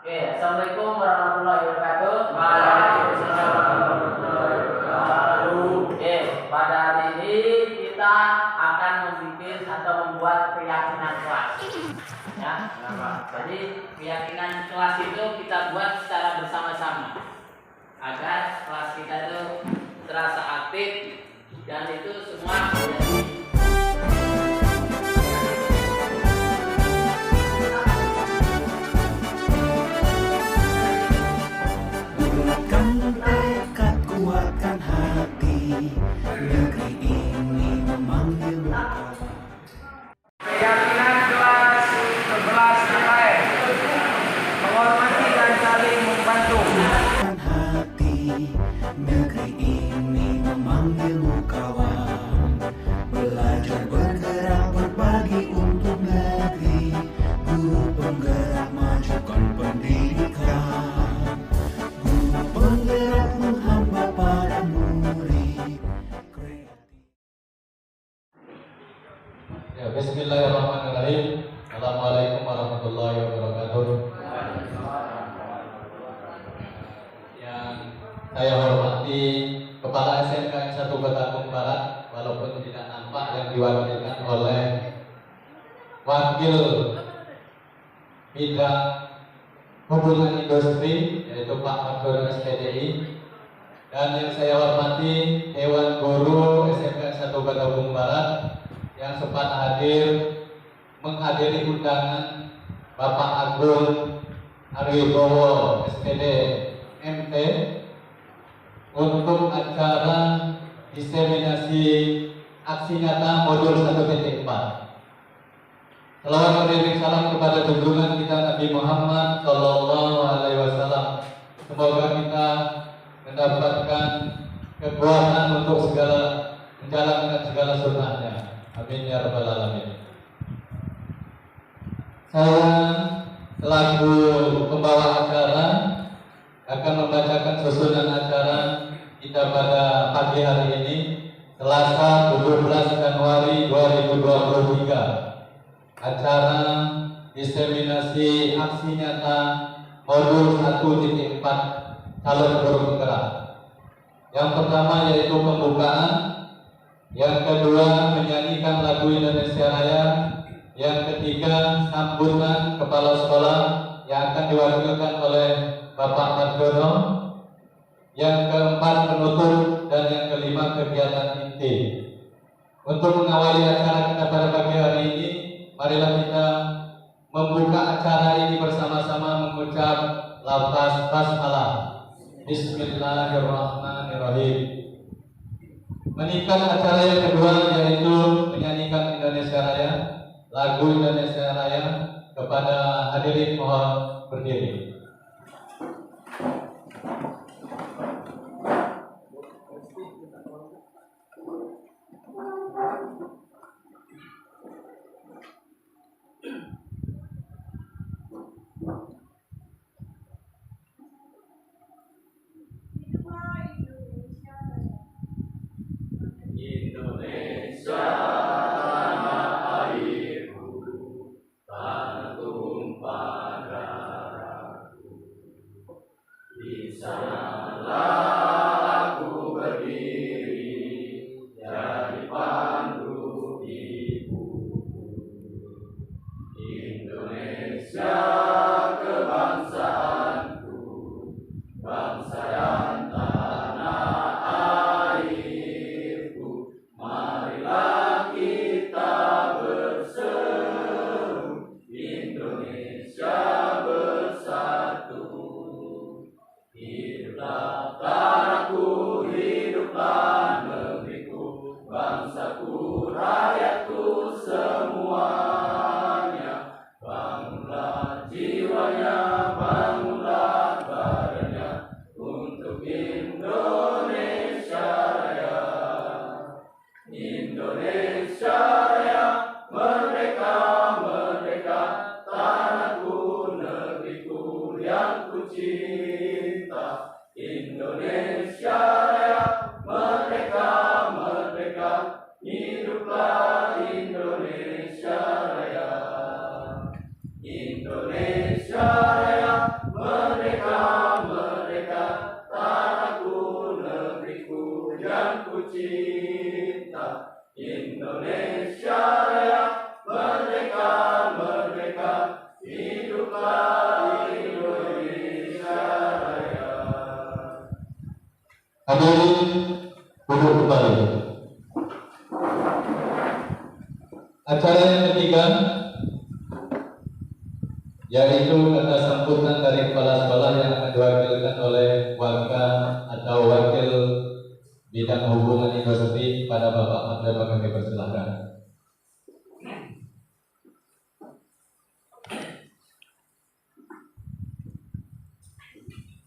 Oke, Assalamualaikum warahmatullahi wabarakatuh. Waalaikumsalam warahmatullahi wabarakatuh. Oke, pada hari ini kita akan membuat keyakinan kelas. Ya, jadi keyakinan kelas itu kita buat secara bersama-sama agar kelas kita itu terasa aktif dan itu semua menjadi tekad, kuatkan hati, negeri ini memanggil engkau. Keyakinan kelas 11 mulai menghormati dan saling membantu. Hati, negeri ini memanggilmu kawan. Belajar bergerak berbagi untuk negeri. Guru penggerak majukan pendidikan. Guru penggerak menghamba para murid. Ya, bismillahirrahmanirrahim. Assalamualaikum warahmatullahi wabarakatuh. Yang saya hormati Kepala SMK 1 Batang Barat, walaupun tidak nampak, yang diwakilkan oleh Wakil Bidang Hubungan Industri, yaitu Pak Abdur SPDI, dan yang saya hormati Dewan Guru SMK 1 Batang Barat yang sempat menghadiri undangan Bapak Agung Arwibowo SPD MT untuk acara diseminasi aksi nyata modul 1.4. Selawat beriring salam kepada junjungan kita Nabi Muhammad Sallallahu Alaihi Wasallam. Semoga kita mendapatkan kekuatan untuk menjalankan segala sunnahnya. Amin ya rabbal alamin. Saya selaku pembawa acara akan membacakan susunan acara kita pada pagi hari ini, Selasa 17 Januari 2023. Acara diseminasi aksi nyata modul 1.4 calon guru penggerak. Yang pertama yaitu pembukaan, yang kedua menyanyikan lagu Indonesia Raya, yang ketiga sambutan kepala sekolah yang akan diwakilkan oleh Bapak Margono, yang keempat penutup, dan yang kelima kegiatan inti. Untuk mengawali acara kita pada pagi hari ini, marilah kita membuka acara ini bersama-sama mengucap lafaz basmalah. Bismillahirrahmanirrahim. Menikah acara yang kedua yaitu menyanyikan Indonesia Raya, lagu Indonesia Raya. Kepada hadirin mohon berdiri. Indonesia tanah airku, tanah tumpah darahku. Di sanalah aku berdiri, jadi pandu ibuku. Indonesia kebangsaanku, cinta. Indonesia Raya, merdeka, merdeka, hiduplah Indonesia Raya. Indonesia Raya, merdeka, merdeka, tanahku, negeriku yang ku cinta. Indonesia Raya, merdeka, merdeka, hiduplah Indonesia Raya. Hadirin duduk kembali. Acara yang ketiga yaitu kata sambutan dari kepala sekolah yang akan diwakilkan oleh warga atau wakil bidang hubungan universiti pada Bapak Menteri. Kami persilahkan.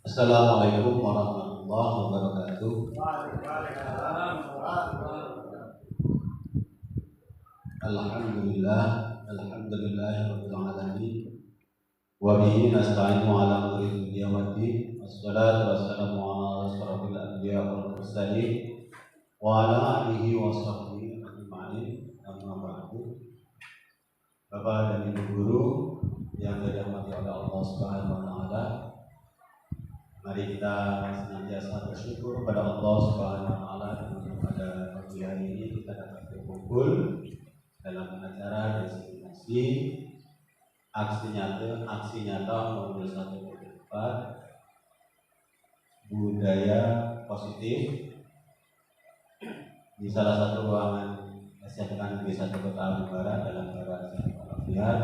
Assalamualaikum warahmatullahi wabarakatuh. Alhamdulillah, alhamdulillahirabbil alamin. Wa bihi nasta'inu ala umuri dunya waddin. Wassalatu wassalamu ala asyrafil anbiya wal mursalin wa ala alihi wa sahbihi ajma'in. Amma ba'du. Bapak dan Ibu guru yang dirahmati oleh Allah Subhanahu wa taala, mari kita senantiasa bersyukur kepada Allah Subhanahu wa taala karena pada pagi hari ini kita dapat berkumpul dalam acara destinasi aksi nyata nomor 1 budaya positif di salah satu ruangan SMK Negeri 1 Kota Abu Barat dalam keadaan walafiat.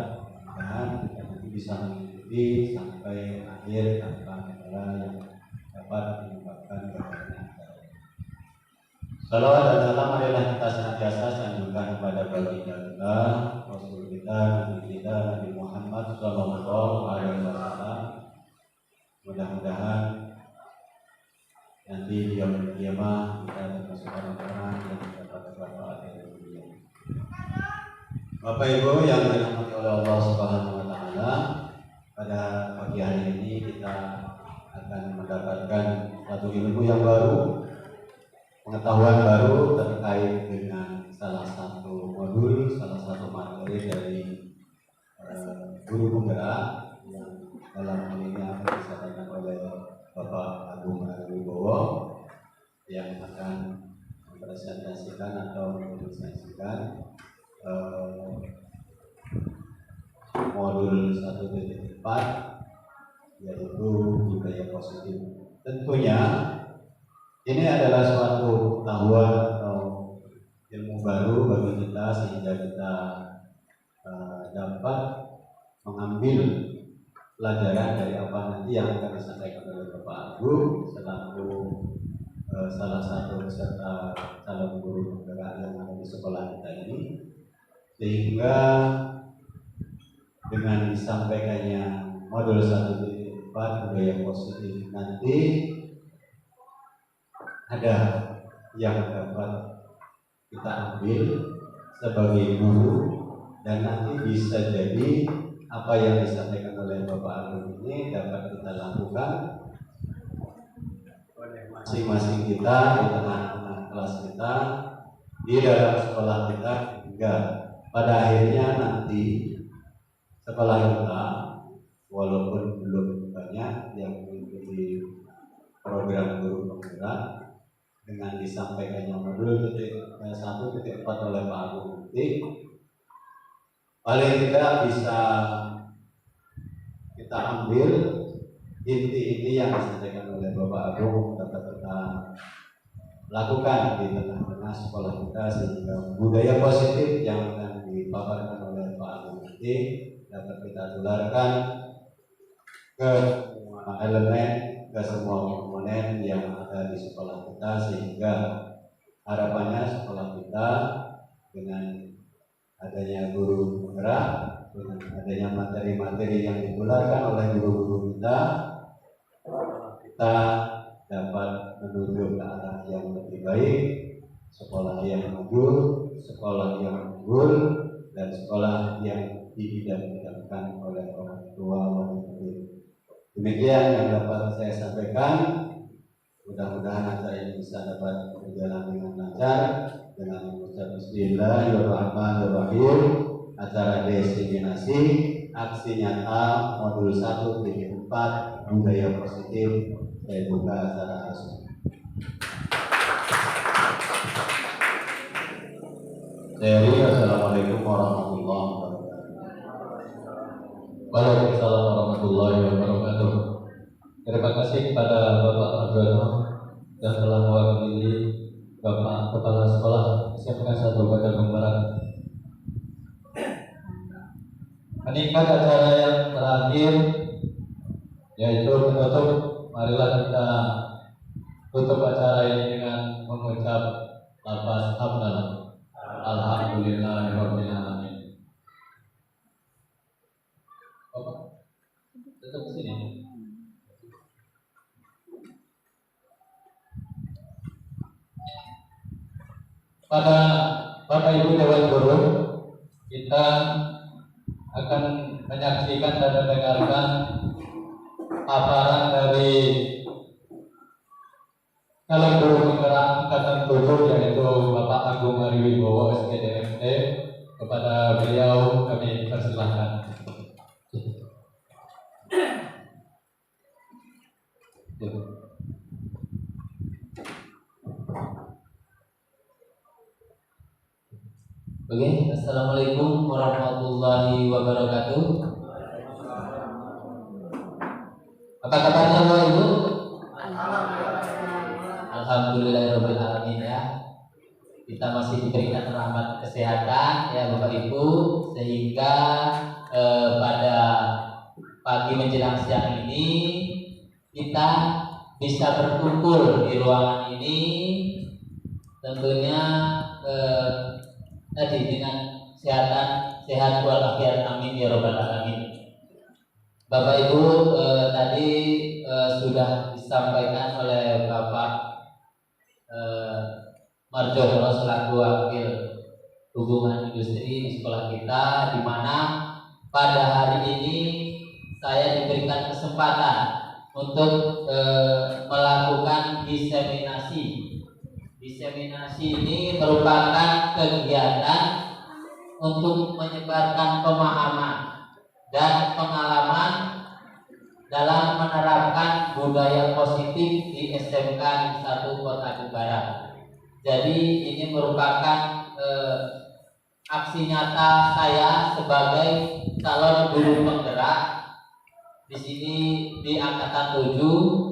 Mudah-mudahan kita nanti bisa mengikuti sampai akhir tanpa kendala yang dapat menyebabkan gangguan. Salawat dan salam marilah kita senantiasa sanjungkan kepada baginda kita, Rasul kita, Nabi kita, Nabi Muhammad Sallallahu Alaihi Wasallam. Mudah-mudahan nanti di yaumul qiyamah kita termasuk orang-orang yang mendapat manfaat dari dunia. Bapak Ibu yang dirahmati oleh Allah Subhanahu Wa Taala, pada pagi hari ini kita akan mendapatkan satu ilmu yang baru, pengetahuan baru terkait dengan salah satu modul, salah satu materi dari guru penggerak yang dalam hal ini akan disampaikan oleh Bapak Agung Wibowo yang akan mempresentasikan atau mendemonstrasikan modul 1.4 yaitu budaya positif. Tentunya ini adalah suatu pengetahuan atau ilmu baru bagi kita sehingga kita dapat mengambil pelajaran dari apa nanti yang akan disampaikan oleh Bapak Agung selaku salah satu peserta calon guru penggerak yang ada di sekolah kita ini, sehingga dengan disampaikannya modul 1.4 budaya positif nanti ada yang dapat kita ambil sebagai guru dan nanti bisa jadi apa yang disampaikan oleh Bapak Agung ini dapat kita lakukan oleh masing-masing kita di tengah-tengah kelas kita, di dalam sekolah kita, hingga pada akhirnya nanti sekolah kita walaupun belum banyak yang mengikuti program guru penggerak dengan disampaikannya modul 1.4 oleh Pak Agung nanti, paling tidak bisa kita ambil inti-inti yang disampaikan oleh Bapak Agung dapat kita lakukan di tengah-tengah sekolah kita, sehingga budaya positif yang akan dipaparkan oleh Pak Agung nanti dapat kita tularkan ke semua elemen, ke semua komponen yang ada di sekolah kita, sehingga harapannya sekolah kita dengan adanya guru penggerak, dengan adanya materi-materi yang ditularkan oleh guru-guru kita dapat menuju ke arah yang lebih baik, sekolah yang maju, sekolah yang unggul, dan sekolah yang diidam-idamkan oleh orang tua murid. Demikian yang dapat saya sampaikan. Mudah-mudahan acara ini bisa dapat berjalan dengan lancar dengan mengucap Bismillahirrahmanirrahim. Acara destinasi aksi nyata modul 1.4 budaya positif saya buka acara resmi. Assalamualaikum warahmatullahi wabarakatuh. Waalaikumsalam warahmatullahi wabarakatuh. Terima kasih kepada Bapak Marjono yang telah mewakili Bapak Kepala Sekolah SMK 1 Bandung Barat. Meningkat acara yang terakhir yaitu menutup. Marilah kita tutup acara ini dengan mengucap lafaz hamdalah. Alhamdulillahirabbil alamin. Tetap di sini. Pada Bapak Ibu Dewan Guru, kita akan menyaksikan dan mendengarkan paparan dari calon guru penggerak angkatan 7 yaitu Bapak Agung Mariwibowo SPDMT. Kepada beliau kami persilahkan. Oke, assalamualaikum warahmatullahi wabarakatuh. Apa kabarnya Bapak Ibu? Alhamdulillahirabbil alamin ya. Kita masih diberikan rahmat kesehatan ya Bapak Ibu, sehingga pada pagi menjelang siang ini kita bisa berkumpul di ruangan ini, tentunya tadi dengan sehat walafiat, amin ya robbal alamin. Bapak Ibu tadi sudah disampaikan oleh Bapak Marjono selaku wakil hubungan industri di sekolah kita, di mana pada hari ini saya diberikan kesempatan untuk melakukan diseminasi. Diseminasi ini merupakan kegiatan untuk menyebarkan pemahaman dan pengalaman dalam menerapkan budaya positif di SMK 1 Kota Barat. Jadi ini merupakan aksi nyata saya sebagai calon guru penggerak di sini di angkatan 7.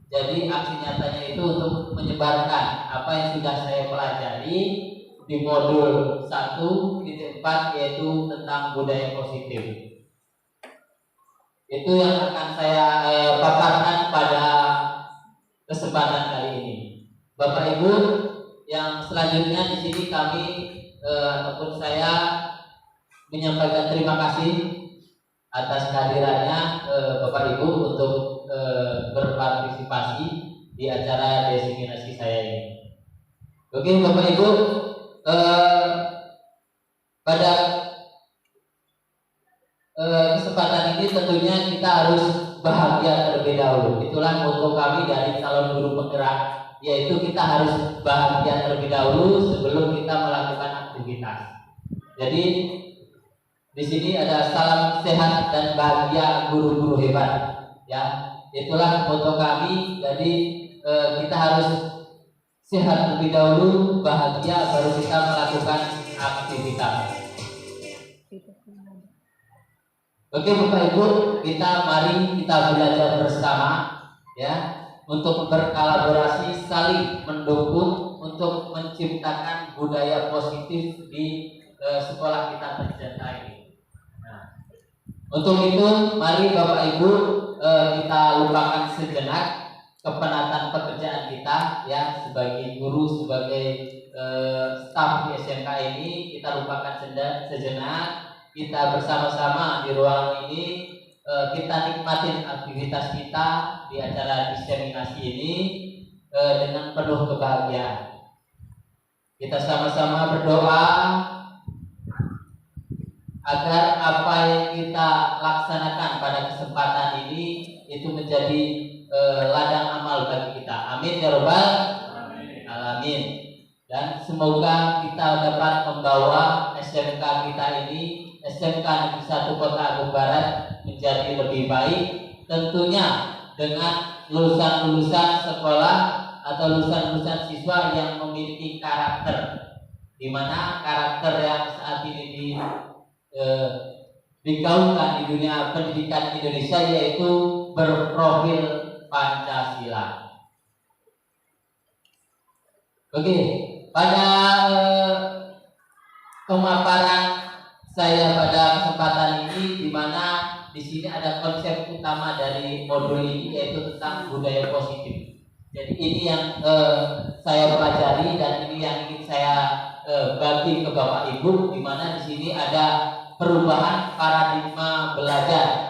Jadi aksi nyatanya itu untuk menyebarkan apa yang sudah saya pelajari di modul 1.4 yaitu tentang budaya positif. Itu yang akan saya paparkan pada kesempatan kali ini. Bapak Ibu, yang selanjutnya di sini kami ataupun saya menyampaikan terima kasih atas kehadirannya Bapak Ibu untuk berpartisipasi di acara diseminasi saya ini. Oke Bapak Ibu, pada kesempatan ini tentunya kita harus bahagia terlebih dahulu. Itulah moto kami dari calon guru penggerak, yaitu kita harus bahagia terlebih dahulu sebelum kita melakukan aktivitas. Jadi di sini ada salam sehat dan bahagia guru-guru hebat, ya. Itulah moto kami. Jadi kita harus sehat terlebih dahulu, bahagia, baru kita melakukan aktivitas. Oke Bapak Ibu, mari kita belajar bersama ya, untuk berkolaborasi, saling mendukung untuk menciptakan budaya positif di sekolah kita tercinta ini. Nah, untuk itu mari Bapak Ibu kita lupakan sejenak kepenatan pekerjaan kita ya, sebagai guru, sebagai staf di SMK ini, kita lupakan sejenak. Kita bersama-sama di ruangan ini kita nikmatin aktivitas kita di acara diseminasi ini dengan penuh kebahagiaan. Kita sama-sama berdoa agar apa yang kita laksanakan pada kesempatan ini itu menjadi ladang amal bagi kita. Amin ya robbal alamin. Dan semoga kita dapat membawa SMK kita ini, SMK Negeri 1 Kota Agung Barat menjadi lebih baik, tentunya dengan lulusan-lulusan sekolah atau lulusan-lulusan siswa yang memiliki karakter, di mana karakter yang saat ini digaungkan di dunia pendidikan Indonesia yaitu berprofil Pancasila. Oke, pada pemaparan saya pada kesempatan ini, di mana di sini ada konsep utama dari modul ini yaitu tentang budaya positif. Jadi ini yang saya pelajari dan ini yang ingin saya bagi ke Bapak Ibu, di mana di sini ada perubahan paradigma belajar.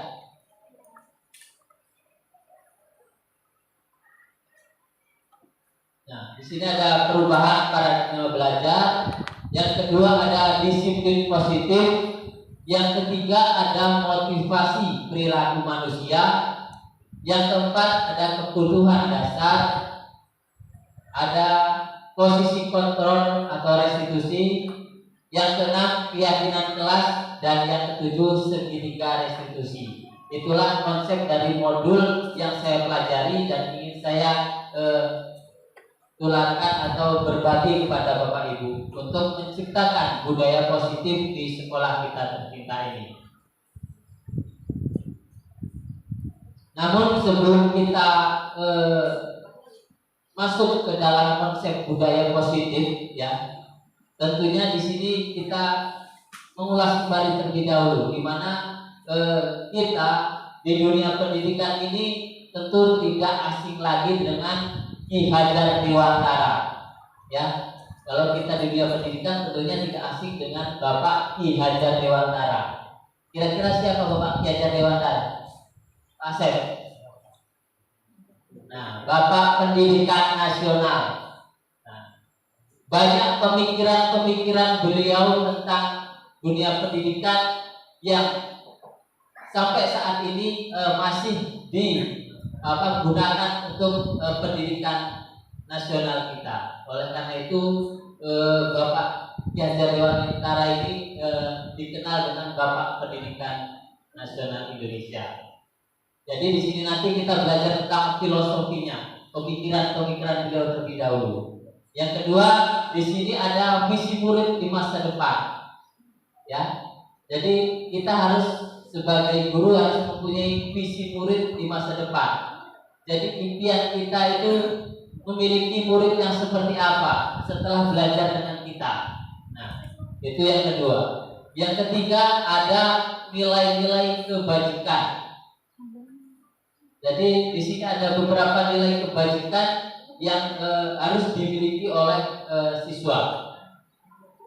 Nah, di sini ada perubahan paradigma belajar. Yang kedua ada disiplin positif. Yang ketiga ada motivasi perilaku manusia. Yang keempat ada kebutuhan dasar. Ada posisi kontrol atau restitusi. Yang keenam keyakinan kelas, dan yang ketujuh segitiga restitusi. Itulah konsep dari modul yang saya pelajari dan ingin saya tularkan atau berbagi kepada Bapak Ibu untuk menciptakan budaya positif di sekolah kita tercinta ini. Namun sebelum kita masuk ke dalam konsep budaya positif, ya, tentunya di sini kita mengulas kembali terlebih dahulu, di mana kita di dunia pendidikan ini tentu tidak asing lagi dengan Ki Hajar Dewantara. Ya, kalau kita di dunia pendidikan tentunya tidak asing dengan Bapak Ki Hajar Dewantara. Kira-kira siapa Bapak Ki Hajar Dewantara? Pak Asep. Nah, Bapak Pendidikan Nasional. Nah, banyak pemikiran-pemikiran beliau tentang dunia pendidikan yang sampai saat ini masih digunakan untuk pendidikan nasional kita. Oleh karena itu Bapak Ki Hajar Dewantara ini dikenal dengan Bapak Pendidikan Nasional Indonesia. Jadi di sini nanti kita belajar tentang filosofinya, pemikiran-pemikiran beliau terlebih dahulu. Yang kedua, di sini ada visi murid di masa depan. Ya, jadi kita harus sebagai guru harus mempunyai visi murid di masa depan. Jadi impian kita itu memiliki murid yang seperti apa setelah belajar dengan kita. Nah, itu yang kedua. Yang ketiga ada nilai-nilai kebajikan. Jadi di sini ada beberapa nilai kebajikan yang harus dimiliki oleh siswa.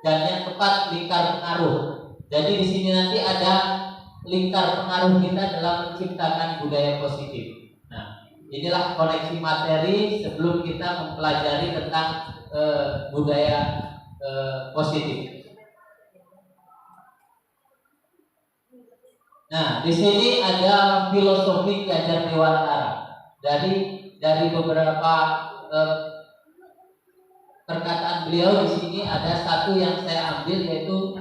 Dan yang keempat lingkar pengaruh. Jadi di sini nanti ada lingkar pengaruh kita dalam menciptakan budaya positif. Nah, inilah koneksi materi sebelum kita mempelajari tentang budaya positif. Nah, di sini ada filosofi Ki Hajar Dewantara. Dari beberapa perkataan beliau di sini ada satu yang saya ambil, yaitu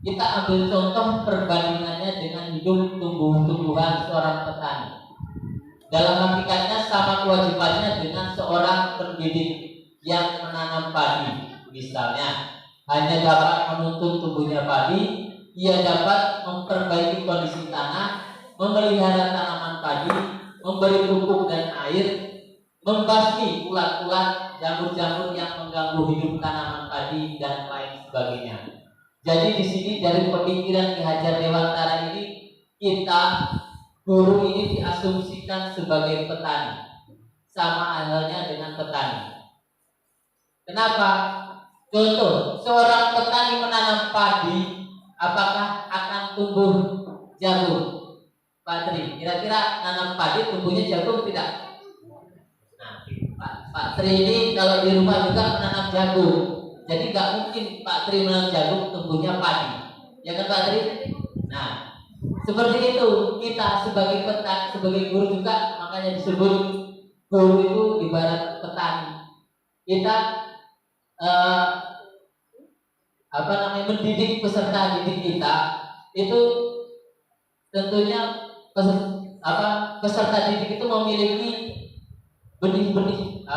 kita ambil contoh perbandingannya dengan hidup tumbuh-tumbuhan seorang petani. Dalam hakikatnya sama kewajibannya dengan seorang pendidik yang menanam padi. Misalnya, hanya dapat menuntun tumbuhnya padi, ia dapat memperbaiki kondisi tanah, memelihara tanaman padi, memberi pupuk dan air, membasmi ulat-ulat, jamur-jamur yang mengganggu hidup tanaman padi dan lain sebagainya. Jadi di sini dari pemikiran Ki Hajar Dewantara ini, kita guru ini diasumsikan sebagai petani, sama halnya dengan petani. Kenapa? Contoh, seorang petani menanam padi, apakah akan tumbuh jagung? Pak Tri, kira-kira nanam padi tumbuhnya jagung tidak? Nah, Pak Tri ini kalau di rumah juga menanam jagung. Jadi nggak mungkin Pak Tri menanam jagung tumbuhnya padi, ya kan Pak Tri? Nah, Seperti itu kita sebagai sebagai guru juga, makanya disebut guru itu ibarat petani. Kita mendidik peserta didik kita itu tentunya peserta didik itu memiliki benih-benih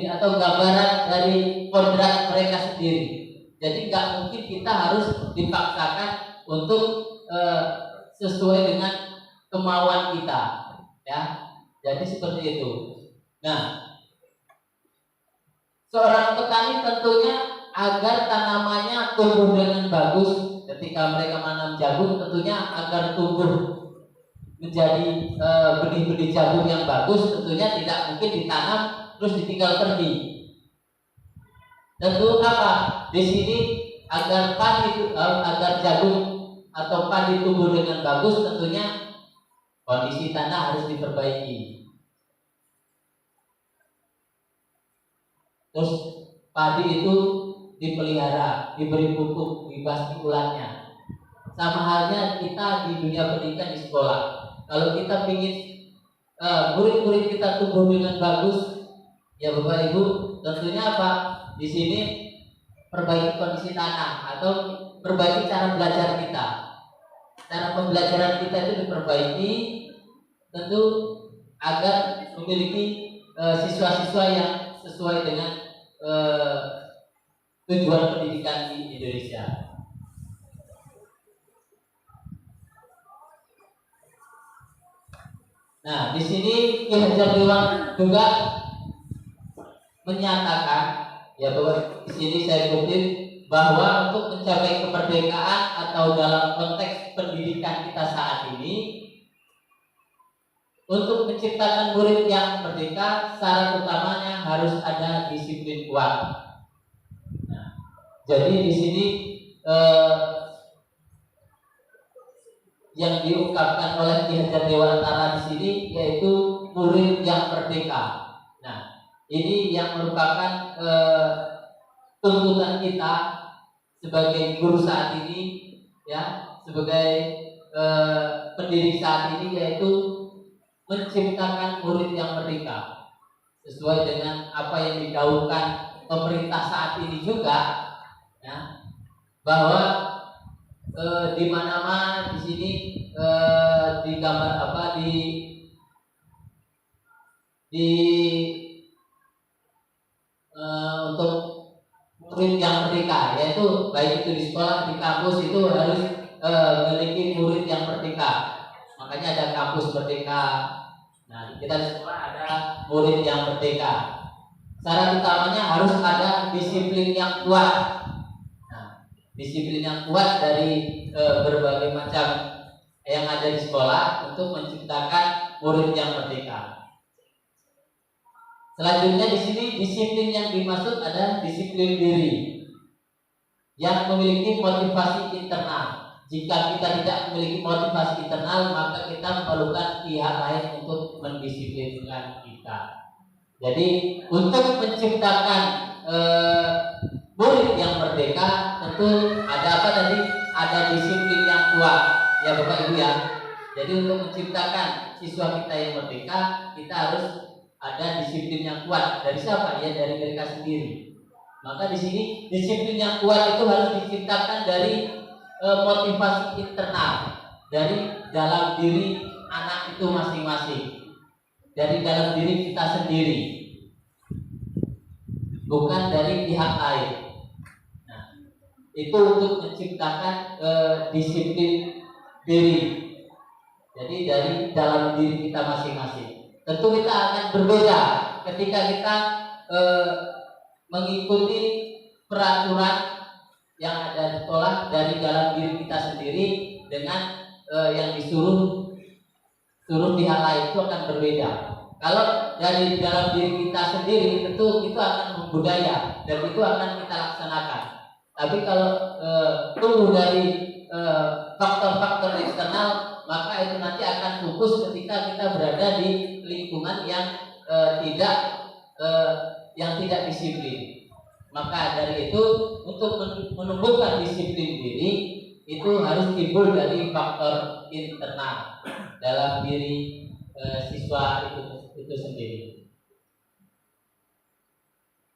atau gambaran dari kodrat mereka sendiri. Jadi nggak mungkin kita harus dipaksakan untuk sesuai dengan kemauan kita, ya. Jadi seperti itu. Nah, seorang petani tentunya agar tanamannya tumbuh dengan bagus. Ketika mereka menanam jagung, tentunya agar tumbuh menjadi benih-benih jagung yang bagus, tentunya tidak mungkin ditanam terus ditinggal pergi. Tentu apa? Di sini agar jagung atau padi tumbuh dengan bagus, tentunya kondisi tanah harus diperbaiki. Terus padi itu dipelihara, diberi pupuk, dibasmi ulatnya. Sama halnya kita di dunia pendidikan di sekolah. Kalau kita ingin murid-murid kita tumbuh dengan bagus, ya Bapak Ibu, tentunya apa? Di sini perbaiki kondisi tanah atau perbaiki cara belajar kita. Cara pembelajaran kita itu diperbaiki, tentu agar memiliki siswa-siswa yang sesuai dengan tujuan pendidikan di Indonesia. Nah, di sini Ki Hajar Dewang juga menyatakan, ya bahwa di sini saya kutip, bahwa untuk mencapai kemerdekaan atau dalam konteks pendidikan kita saat ini, untuk menciptakan murid yang merdeka, syarat utamanya harus ada disiplin kuat. Nah, jadi di sini yang diungkapkan oleh Ki Hajar Dewantara di sini yaitu murid yang merdeka. Nah, ini yang merupakan tuntutan kita sebagai guru saat ini, ya, sebagai pendidik saat ini, yaitu menciptakan murid yang merdeka sesuai dengan apa yang digaungkan pemerintah saat ini juga, ya, bahwa di mana-mana di sini digambar untuk murid yang merdeka, yaitu baik itu di sekolah, di kampus itu harus memiliki murid yang merdeka. Makanya ada kampus merdeka. Nah, kita di sekolah ada murid yang merdeka. Syarat utamanya harus ada disiplin yang kuat. Nah, disiplin yang kuat dari berbagai macam yang ada di sekolah untuk menciptakan murid yang merdeka. Selanjutnya di sini disiplin yang dimaksud adalah disiplin diri yang memiliki motivasi internal. Jika kita tidak memiliki motivasi internal, maka kita memerlukan pihak lain untuk mendisiplinkan kita. Jadi untuk menciptakan murid yang merdeka, tentu ada apa tadi? Ada disiplin yang kuat, ya Bapak Ibu ya. Jadi untuk menciptakan siswa kita yang merdeka, kita harus ada disiplin yang kuat. Dari siapa? Ya dari mereka sendiri. Maka di sini disiplin yang kuat itu harus diciptakan dari motivasi internal, dari dalam diri anak itu masing-masing, dari dalam diri kita sendiri, bukan dari pihak lain. Nah, itu untuk menciptakan disiplin diri. Jadi dari dalam diri kita masing-masing. Tentu kita akan berbeda ketika kita mengikuti peraturan yang ada di sekolah dari dalam diri kita sendiri dengan yang disuruh pihak lain, itu akan berbeda. Kalau dari dalam diri kita sendiri, tentu itu akan membudaya dan itu akan kita laksanakan. Tapi kalau tumbuh dari faktor-faktor eksternal, maka itu nanti akan fokus ketika kita berada di lingkungan yang tidak disiplin. Maka dari itu, untuk menumbuhkan disiplin diri, itu harus timbul dari faktor internal dalam diri siswa itu sendiri.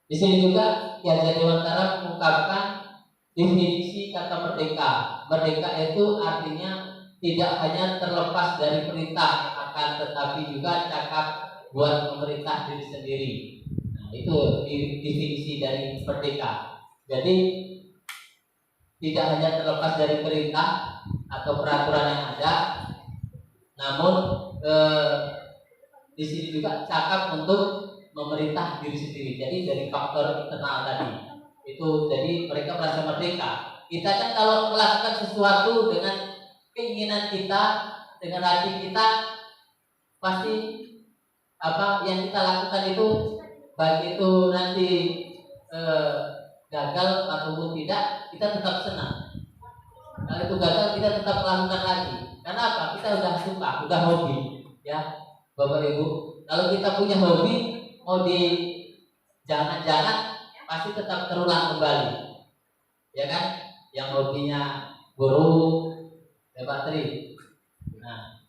Di sini juga Ki Hajar Dewantara mengungkapkan definisi kata merdeka. Merdeka itu artinya tidak hanya terlepas dari perintah, akan tetapi juga cakap buat memerintah diri sendiri. Nah, itu definisi dari merdeka. Jadi tidak hanya terlepas dari perintah atau peraturan yang ada, namun di sini juga cakap untuk memerintah diri sendiri. Jadi dari faktor internal tadi itu, jadi mereka merasa merdeka. Kita kan kalau melakukan sesuatu dengan keinginan kita, dengan hati kita, pasti apa yang kita lakukan itu, baik itu nanti gagal ataupun tidak, kita tetap senang. Kalau itu gagal, kita tetap melakukan lagi. Karena apa? Kita udah suka, udah hobi, ya, Bapak Ibu. Kalau kita punya hobi, mau di jangan-jangan pasti tetap terulang kembali, ya kan? Yang hobinya burung, ya Pak Tri. Nah,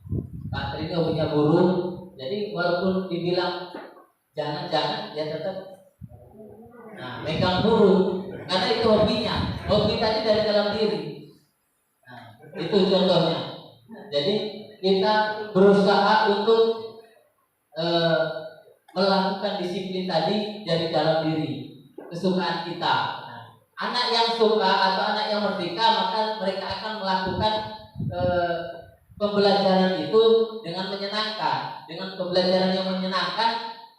Pak Tri ini hobinya burung, jadi walaupun dibilang jangan-jangan, dia tetap megang burung, karena itu hobinya. Hobi tadi dari dalam diri. Nah, itu contohnya. Jadi kita berusaha untuk melakukan disiplin tadi dari dalam diri, kesukaan kita. Nah, anak yang suka atau anak yang merdeka, maka mereka akan melakukan pembelajaran itu dengan menyenangkan. Dengan pembelajaran yang menyenangkan,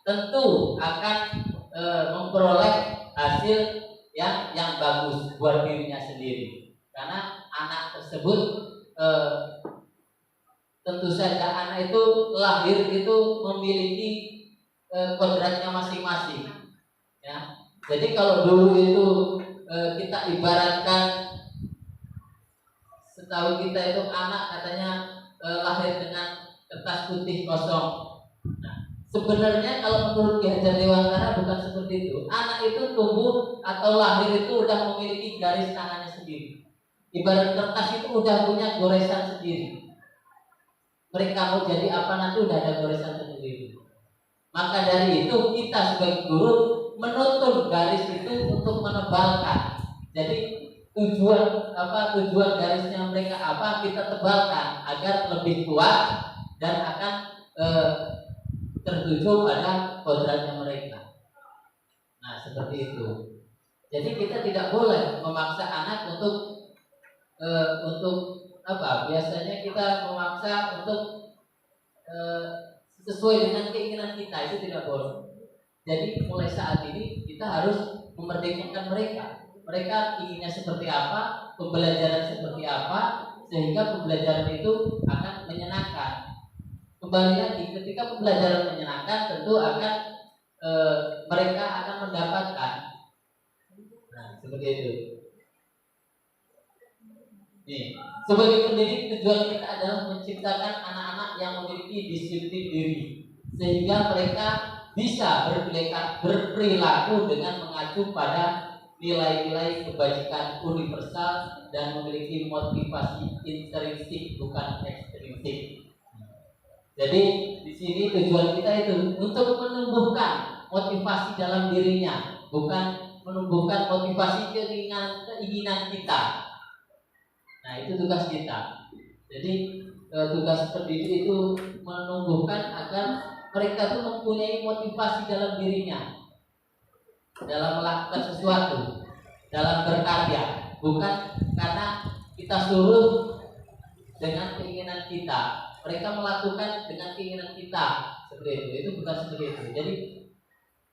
tentu akan memperoleh hasil yang bagus buat dirinya sendiri. Karena anak tersebut tentu saja anak itu lahir itu memiliki kodratnya masing-masing, ya. Jadi kalau dulu itu kita ibaratkan, setahu kita itu anak katanya lahir dengan kertas putih kosong. Nah, sebenarnya kalau menurut Ki Hajar Dewantara bukan seperti itu. Anak itu tumbuh atau lahir itu udah memiliki garis tangannya sendiri. Ibarat kertas itu udah punya goresan sendiri. Mereka mau jadi apa nanti udah ada goresan sendiri. Maka dari itu kita sebagai guru menuntun garis itu untuk menebalkan. Jadi tujuan garisnya mereka apa, kita tebalkan agar lebih kuat dan akan tertuju pada kodratnya mereka. Nah, seperti itu. Jadi kita tidak boleh memaksa anak untuk biasanya kita memaksa untuk sesuai dengan keinginan kita, itu tidak boleh. Jadi mulai saat ini kita harus memerdekakan mereka. Mereka inginnya seperti apa, pembelajaran seperti apa, sehingga pembelajaran itu akan menyenangkan. Kembali lagi, ketika pembelajaran menyenangkan, tentu akan mereka akan mendapatkan. Nah, seperti itu. Nih, sebagai pendidik, tujuan kita adalah menciptakan anak-anak yang memiliki disiplin diri, sehingga mereka bisa berperilaku dengan mengacu pada nilai-nilai kebajikan universal dan memiliki motivasi intrinsik bukan ekstrinsik. Jadi di sini tujuan kita itu untuk menumbuhkan motivasi dalam dirinya, bukan menumbuhkan motivasi keinginan kita. Nah, itu tugas kita. Jadi tugas pendidik itu menumbuhkan agar mereka itu mempunyai motivasi dalam dirinya, dalam melakukan sesuatu, dalam berkarya, bukan karena kita suruh dengan keinginan kita. Mereka melakukan dengan keinginan kita, seperti itu bukan seperti itu. Jadi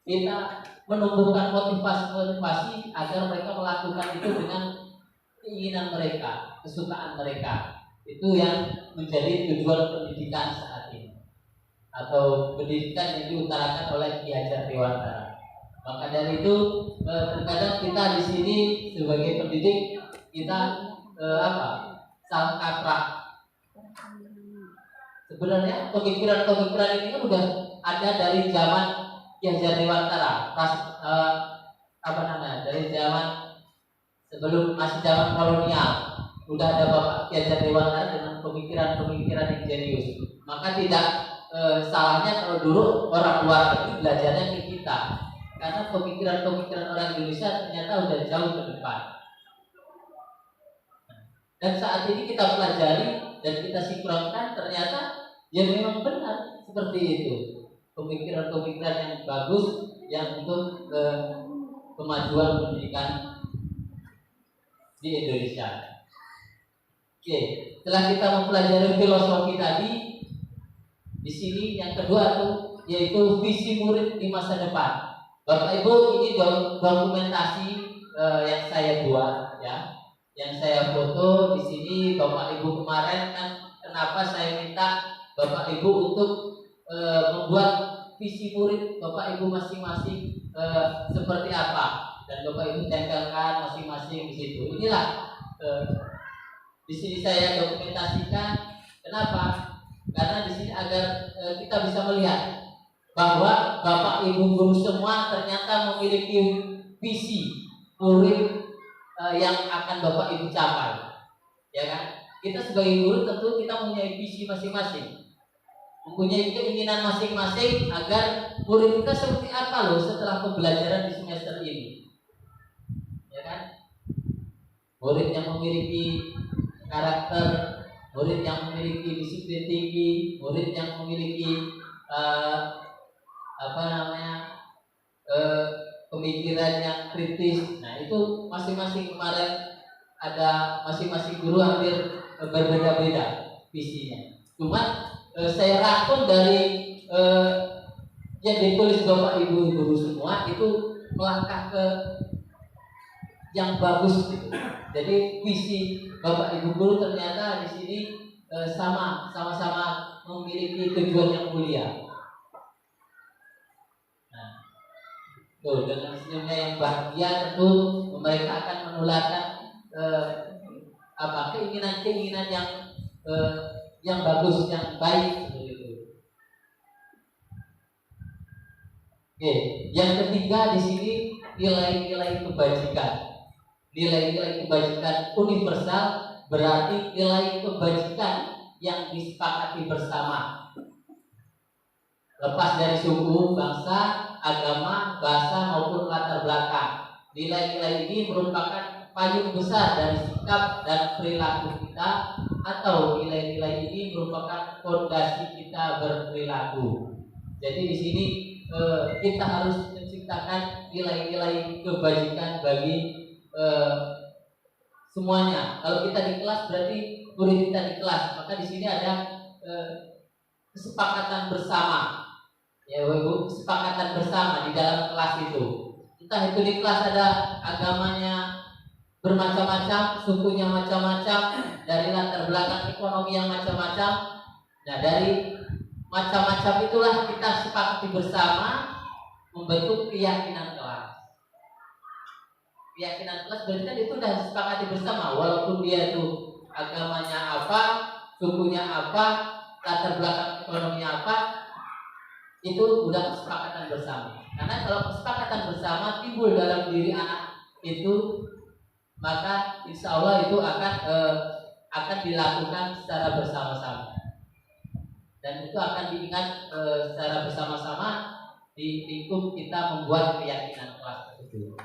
kita menumbuhkan motivasi agar mereka melakukan itu dengan keinginan mereka, kesukaan mereka. Itu yang menjadi tujuan pendidikan saat ini, atau pendidikan yang diutarakan oleh Ki Hajar Dewantara. Maka dari itu terkadang kita di sini sebagai pendidik kita salah kaprah. Sebenarnya pemikiran-pemikiran ini kan udah ada dari zaman Ki Hajar Dewantara, dari zaman sebelum masih zaman kolonial. udah ada Bapak Ki Hajar Dewantara dengan pemikiran-pemikiran yang jenius. Maka tidak salahnya kalau dulu orang luar negeri belajarnya ke kita, karena pemikiran-pemikiran orang Indonesia ternyata udah jauh ke depan. Dan saat ini kita pelajari dan kita sinkronkan, ternyata ya memang benar seperti itu. Pemikiran-pemikiran yang bagus yang untuk kemajuan pendidikan di Indonesia. Oke, setelah kita mempelajari filosofi tadi, di sini yang kedua tuh yaitu visi murid di masa depan. Bapak Ibu, ini dokumentasi yang saya buat ya, yang saya foto di sini. Bapak Ibu kemarin kan kenapa saya minta Bapak Ibu untuk membuat visi murid Bapak Ibu masing-masing seperti apa, dan Bapak Ibu tempelkan masing-masing di situ. Inilah di sini saya dokumentasikan. Kenapa? Karena di sini agar kita bisa melihat bahwa Bapak Ibu guru semua ternyata memiliki visi murid yang akan Bapak Ibu capai, ya kan? Kita sebagai guru tentu kita mempunyai visi masing-masing, mempunyai keinginan masing-masing agar murid kita seperti apa loh setelah pembelajaran di semester ini, ya kan? Murid yang memiliki karakter, murid yang memiliki disiplin tinggi, murid yang memiliki pemikiran yang kritis. Nah, itu masing-masing kemarin ada masing-masing guru hampir berbeda-beda visinya. Cuma saya rangkum dari yang ditulis Bapak Ibu guru semua itu melangkah ke yang bagus gitu. Jadi visi Bapak Ibu guru ternyata di sini sama-sama memiliki tujuan yang mulia. Nah, tuh dengan senyumnya yang bahagia tentu mereka akan menularkan keinginan-keinginan yang bagus, yang baik seperti itu. Oke, yang ketiga di sini nilai-nilai kebajikan. Nilai-nilai kebajikan universal berarti nilai kebajikan yang disepakati bersama, lepas dari suku, bangsa, agama, bahasa maupun latar belakang. Nilai-nilai ini merupakan payung besar dari sikap dan perilaku kita, atau nilai-nilai ini merupakan fondasi kita berperilaku. Jadi di sini kita harus menciptakan nilai-nilai kebajikan bagi semuanya. Kalau kita di kelas berarti murid kita di kelas, maka di sini ada kesepakatan bersama, ya Bu, kesepakatan bersama di dalam kelas itu. Entah itu di kelas ada agamanya bermacam-macam, sukunya macam-macam, dari latar belakang ekonomi yang macam-macam. Nah, dari macam-macam itulah kita sepakati bersama membentuk keyakinan kelas. Keyakinan kelas berarti kan itu sudah disepakati bersama, walaupun dia itu agamanya apa, sukunya apa, latar belakang ekonominya apa, itu sudah kesepakatan bersama. Karena kalau kesepakatan bersama timbul dalam diri anak itu, maka insya Allah itu akan dilakukan secara bersama-sama, dan itu akan diingat secara bersama-sama di lingkup kita membuat keyakinan kelas tersebut.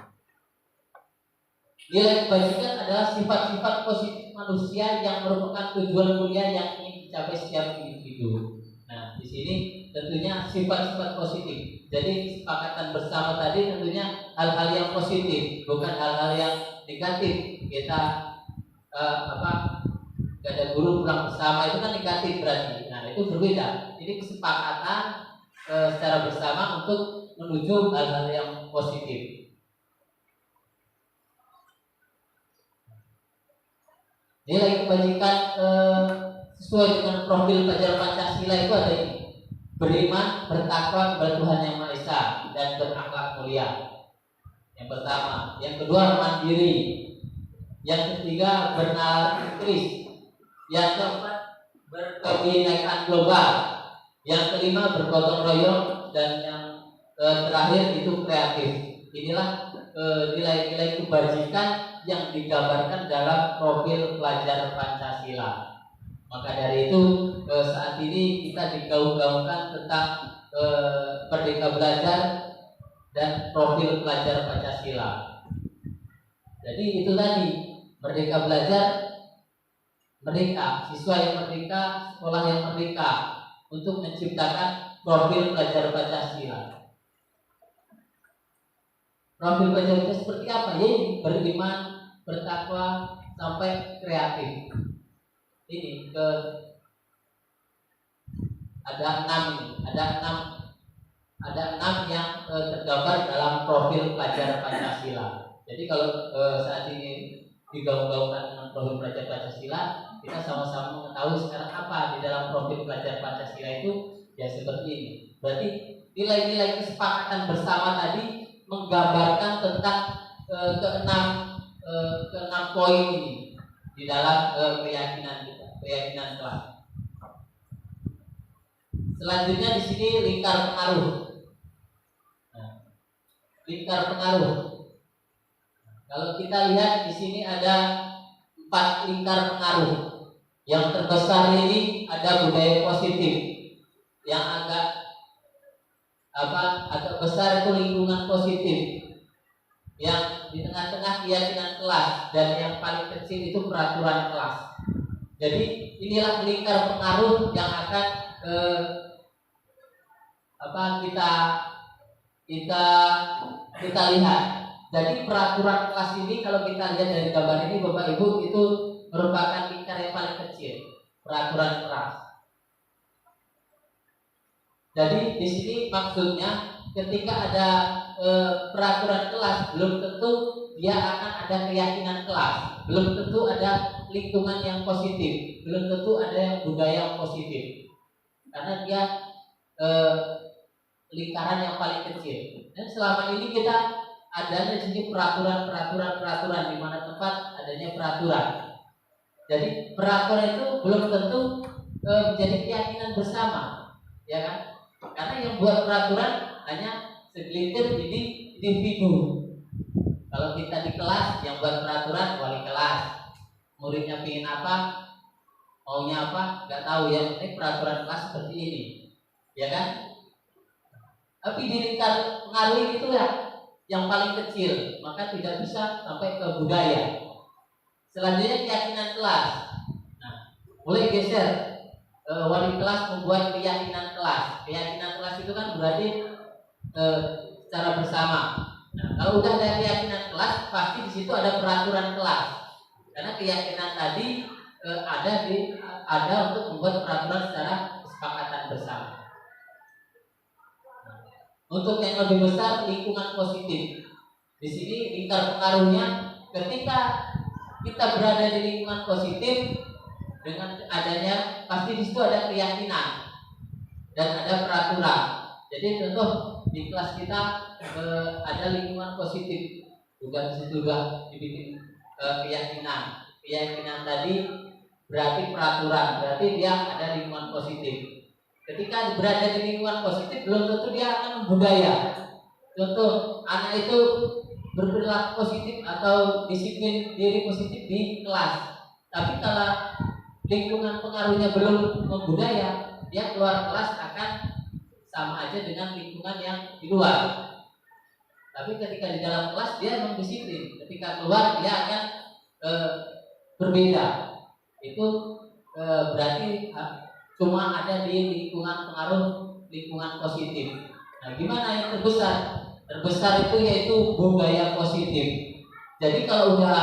Nilai kebajikan adalah sifat-sifat positif manusia yang merupakan tujuan mulia yang ingin dicapai setiap individu. Nah, di sini tentunya sifat-sifat positif. Jadi kesepakatan bersama tadi tentunya hal-hal yang positif, bukan hal-hal yang negatif. Kita gak ada guru pulang bersama, itu kan negatif berarti. Nah, itu berbeda. Ini kesepakatan secara bersama untuk menuju hal-hal yang positif. Nilai kebajikan sesuai dengan profil pelajar Pancasila itu ada ini: beriman, bertakwa kepada Tuhan Yang Maha Esa, dan berakhlak mulia. Yang pertama. Yang kedua, mandiri. Yang ketiga, bernalar keris. Yang keempat, berkebinekaan global. Yang kelima, bergotong royong. Dan yang terakhir itu kreatif. Inilah nilai-nilai kebajikan yang digambarkan dalam profil pelajar Pancasila. Maka dari itu saat ini kita digaung-gaungkan tentang Merdeka Belajar dan profil pelajar Pancasila. Jadi itu tadi, Merdeka Belajar, merdeka, siswa yang merdeka, sekolah yang merdeka, untuk menciptakan profil pelajar Pancasila. Profil pelajar itu seperti apa? Yaitu beriman, bertakwa, sampai kreatif. Ini ada enam yang tergambar dalam profil pelajar Pancasila. Jadi kalau saat ini digaung-gaungkan dengan profil pelajar Pancasila, kita sama-sama mengetahui sekarang apa di dalam profil pelajar Pancasila itu ya seperti ini. Berarti nilai-nilai kesepakatan bersama tadi menggambarkan tentang keenam poin ini di dalam keyakinan kita, keyakinan kelas. Selanjutnya di sini lingkar pengaruh. Nah, lingkar pengaruh. Kalau kita lihat di sini ada 4 lingkar pengaruh. Yang terbesar ini ada budaya positif. Yang agak besar itu lingkungan positif. Yang di tengah-tengah keyakinan kelas, dan yang paling kecil itu peraturan kelas. Jadi inilah lingkar pengaruh yang akan kita lihat. Jadi peraturan kelas ini kalau kita lihat dari gambar ini Bapak Ibu itu merupakan lingkar yang paling kecil, peraturan kelas. Jadi di sini maksudnya ketika ada peraturan kelas, belum tentu dia akan ada keyakinan kelas, belum tentu ada lingkungan yang positif, belum tentu ada budaya yang positif, karena dia lingkaran yang paling kecil. Dan selama ini kita adanya di sini peraturan di mana tempat adanya peraturan. Jadi peraturan itu belum tentu menjadi keyakinan bersama, ya kan? Karena yang buat peraturan hanya segelintir individu. Kalau kita di kelas, yang buat peraturan wali kelas, muridnya pingin apa, maunya apa, nggak tahu. Yang penting peraturan kelas seperti ini, ya kan? Tapi di lingkar pengaruh itu ya yang paling kecil, maka tidak bisa sampai ke budaya. Selanjutnya keyakinan kelas. Nah, mulai geser. Wali kelas membuat keyakinan kelas. Keyakinan kelas itu kan berarti secara bersama. Nah, kalau udah ada keyakinan kelas, pasti di situ ada peraturan kelas. Karena keyakinan tadi ada untuk membuat peraturan secara kesepakatan bersama. Untuk yang lebih besar, lingkungan positif. Di sini lingkar pengaruhnya, ketika kita berada di lingkungan positif, dengan adanya pasti di situ ada keyakinan dan ada peraturan. Jadi contoh di kelas kita ada lingkungan positif, juga di situ juga dibikin keyakinan. Keyakinan tadi berarti peraturan, berarti dia ada lingkungan positif. Ketika berada di lingkungan positif, belum tentu dia akan membudaya. Contoh, anak itu berperilaku positif atau disiplin diri positif di kelas. Tapi kalau lingkungan pengaruhnya belum membudaya, dia keluar kelas akan sama aja dengan lingkungan yang di luar. Tapi ketika di dalam kelas dia memang disiplin, ketika keluar dia akan berbeda. Itu berarti cuma ada di lingkungan pengaruh, lingkungan positif. Nah, gimana yang terbesar? Terbesar itu yaitu budaya positif. Jadi kalau udah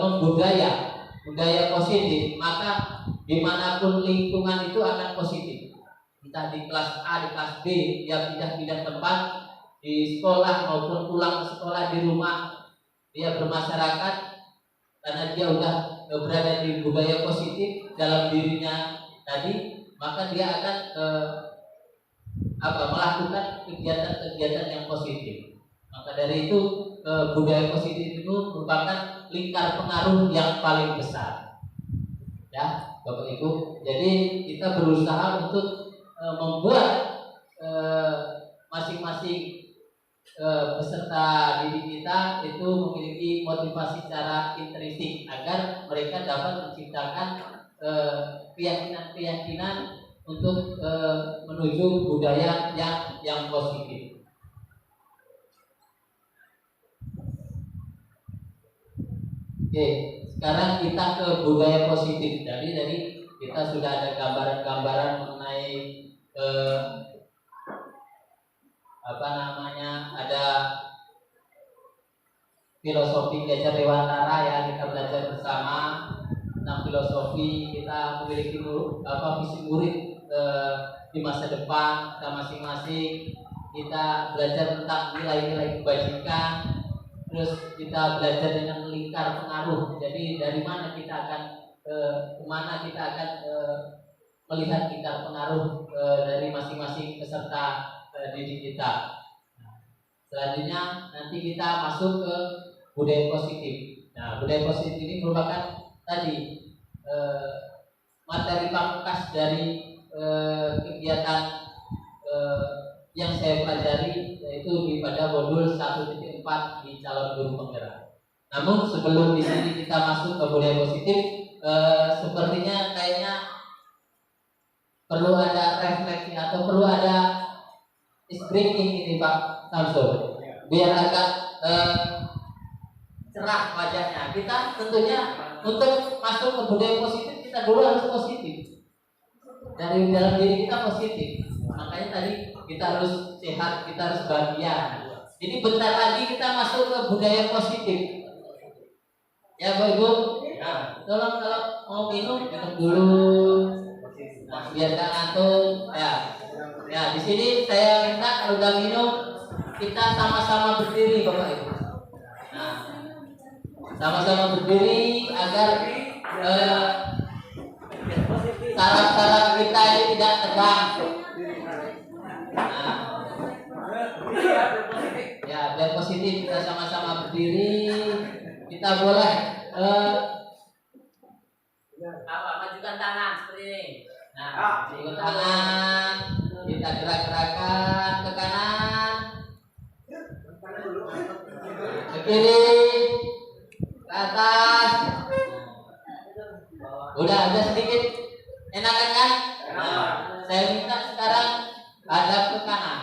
membudaya budaya positif, maka dimanapun lingkungan itu akan positif. Entah di kelas A, di kelas B, dia pindah-pindah tempat, di sekolah maupun pulang ke sekolah, di rumah, dia bermasyarakat, karena dia udah berada di budaya positif dalam dirinya tadi, maka dia akan melakukan kegiatan-kegiatan yang positif. Maka dari itu budaya positif itu merupakan lingkar pengaruh yang paling besar, ya Bapak Ibu. Jadi kita berusaha untuk membuat masing-masing peserta didik kita itu memiliki motivasi secara intrinsik agar mereka dapat menciptakan keyakinan-keyakinan untuk menuju budaya yang positif. Oke, sekarang kita ke budaya positif. Jadi kita sudah ada gambaran-gambaran mengenai ada filosofi Gajah Dewantara ya, kita belajar bersama tentang filosofi. Kita memiliki visi murid di masa depan kita masing-masing. Kita belajar tentang nilai-nilai kebajikan, terus kita belajar dengan lingkar pengaruh. Jadi dari mana kita akan kemana kita akan melihat lingkar pengaruh dari masing-masing peserta didik kita. Selanjutnya nanti kita masuk ke budaya positif. Nah, budaya positif ini merupakan tadi materi pamungkas dari kegiatan yang saya pelajari, yaitu pada modul 1.4 di calon guru penggerak. Namun sebelum di sini kita masuk ke budaya positif, sepertinya kayaknya perlu ada refleksi atau perlu ada screening ini Pak Samsul, biar agak cerah wajahnya. Kita tentunya untuk masuk ke budaya positif kita dulu harus positif. Dari dalam diri kita positif. Makanya tadi kita harus sehat, kita harus bahagia. Jadi bentar lagi kita masuk ke budaya positif. Ya Bapak Ibu, nah, tolong kalau mau minum dulu. Nah, biarkan ngantuk. Ya, di sini saya minta kalau udah minum kita sama-sama berdiri Bapak Ibu. Nah, sama-sama berdiri agar saraf-saraf kita ini tidak tegang. Nah, ya biar positif kita sama-sama berdiri. Kita boleh majukan tangan seperti ini. Nah, majukan tangan. Kita gerak-gerakan ke kanan, ke kiri, ke atas. Udah sedikit enakan kan? Nah, saya minta sekarang hadap ke kanan.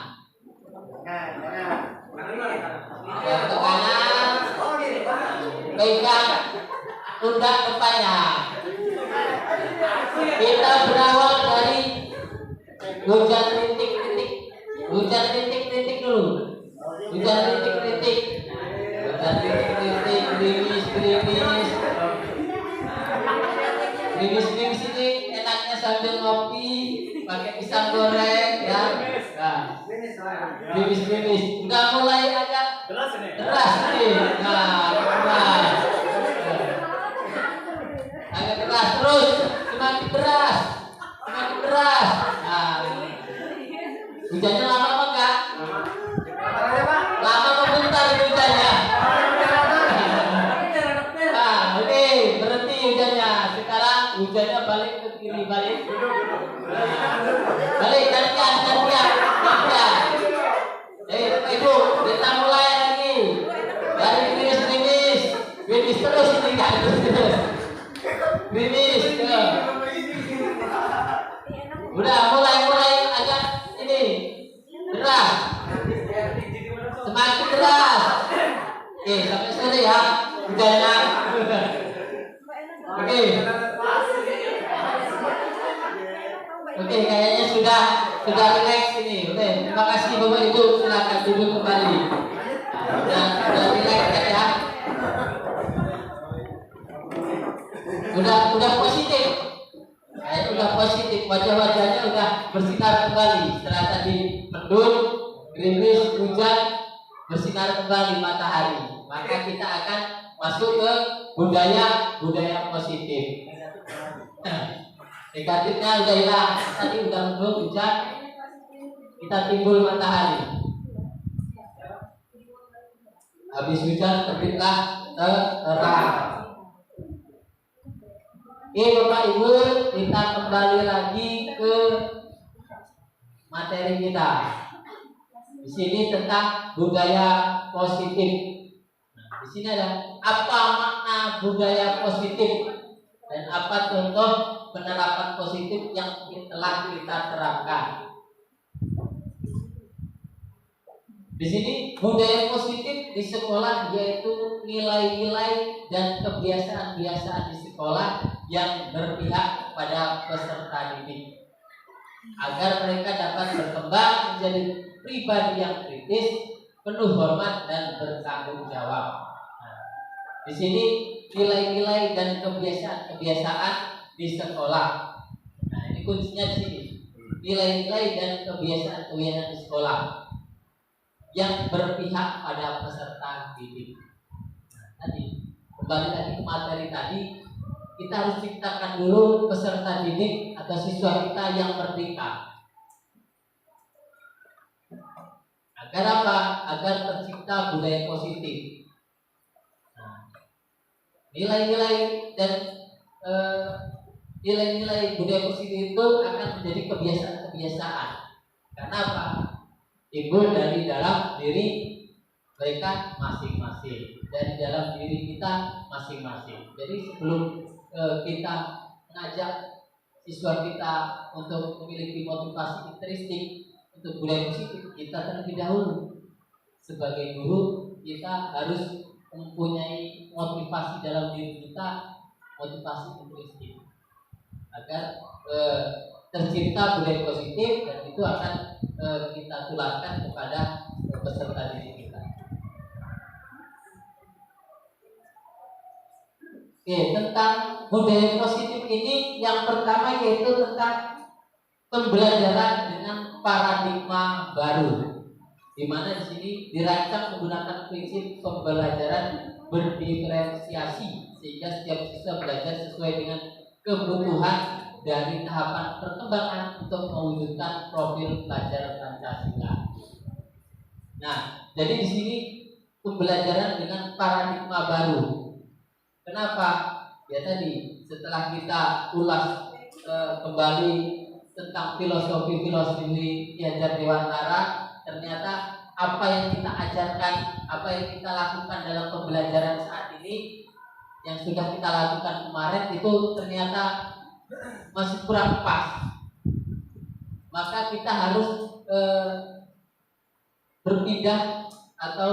Hadap ke kanan. Pegang pundak depannya. Kita berawal dari hujan rintik-rintik dulu. Hujan rintik-rintik, gerimis ini enaknya sambil ngopi, pakai pisang goreng ya. Nah, gerimis. Udah mulai agak deras nih. Nah, agak keras terus, semakin deras. Nah, hujannya lama apa enggak? Lama membentar hujannya. Nah, oke, berhenti hujannya. Sekarang hujannya balik ke kiri, balik. Balik, gantian. Ibu, kita mulai lagi. Dari gerimis terus ini kan. Gerimis ke. Udah mulai agak ini deras, semakin deras. Oke, sampai sore ya hujannya. Oke, kayaknya sudah relax ini. Oke, terima kasih Bapak Ibu, silakan duduk kembali. Sudah relax ya. Udah positif. Udah positif, wajah-wajahnya udah bersinar kembali. Setelah tadi mendung, gerimis, hujan, bersinar kembali matahari. Maka kita akan masuk ke budaya positif. Negatifnya udah hilang. Tadi udah mendung, hujan, kita timbul matahari. Habis hujan terbitlah terang. Oke Bapak Ibu, kita kembali lagi ke materi kita. Di sini tentang budaya positif. Nah, di sini ada apa makna budaya positif dan apa contoh penerapan positif yang telah kita terapkan. Di sini budaya positif di sekolah yaitu nilai-nilai dan kebiasaan-kebiasaan di sekolah yang berpihak pada peserta didik agar mereka dapat berkembang menjadi pribadi yang kritis, penuh hormat dan bertanggung jawab. Nah, di sini nilai-nilai dan kebiasaan-kebiasaan di sekolah. Nah, ini kuncinya di sini. Nilai-nilai dan kebiasaan-kebiasaan di sekolah yang berpihak pada peserta didik. Nah, tadi kembali lagi ke materi tadi, kita harus ciptakan dulu peserta didik atau siswa kita yang merdeka. Agar apa? Agar tercipta budaya positif. Nah, nilai-nilai dan nilai-nilai budaya positif itu akan menjadi kebiasaan-kebiasaan. Karena apa? Timbul dari dalam diri mereka masing-masing, dari dalam diri kita masing-masing. Jadi sebelum kita mengajak siswa kita untuk memiliki motivasi intrinsik untuk budaya positif, kita terlebih dahulu sebagai guru kita harus mempunyai motivasi dalam diri kita, motivasi intrinsik agar tercipta budaya positif, dan itu akan kita tularkan kepada peserta didik kita. Oke, tentang budaya positif ini yang pertama yaitu tentang pembelajaran dengan paradigma baru, di mana di sini dirancang menggunakan prinsip pembelajaran berdiferensiasi sehingga setiap siswa belajar sesuai dengan kebutuhan dari tahapan perkembangan untuk mewujudkan profil pelajar Pancasila. Nah, jadi di sini pembelajaran dengan paradigma baru. Kenapa? Ya tadi setelah kita ulas kembali tentang filosofi-filosofi Ki Hajar Dewantara, ternyata apa yang kita ajarkan, apa yang kita lakukan dalam pembelajaran saat ini, yang sudah kita lakukan kemarin itu ternyata masih kurang pas. Maka kita harus berpindah atau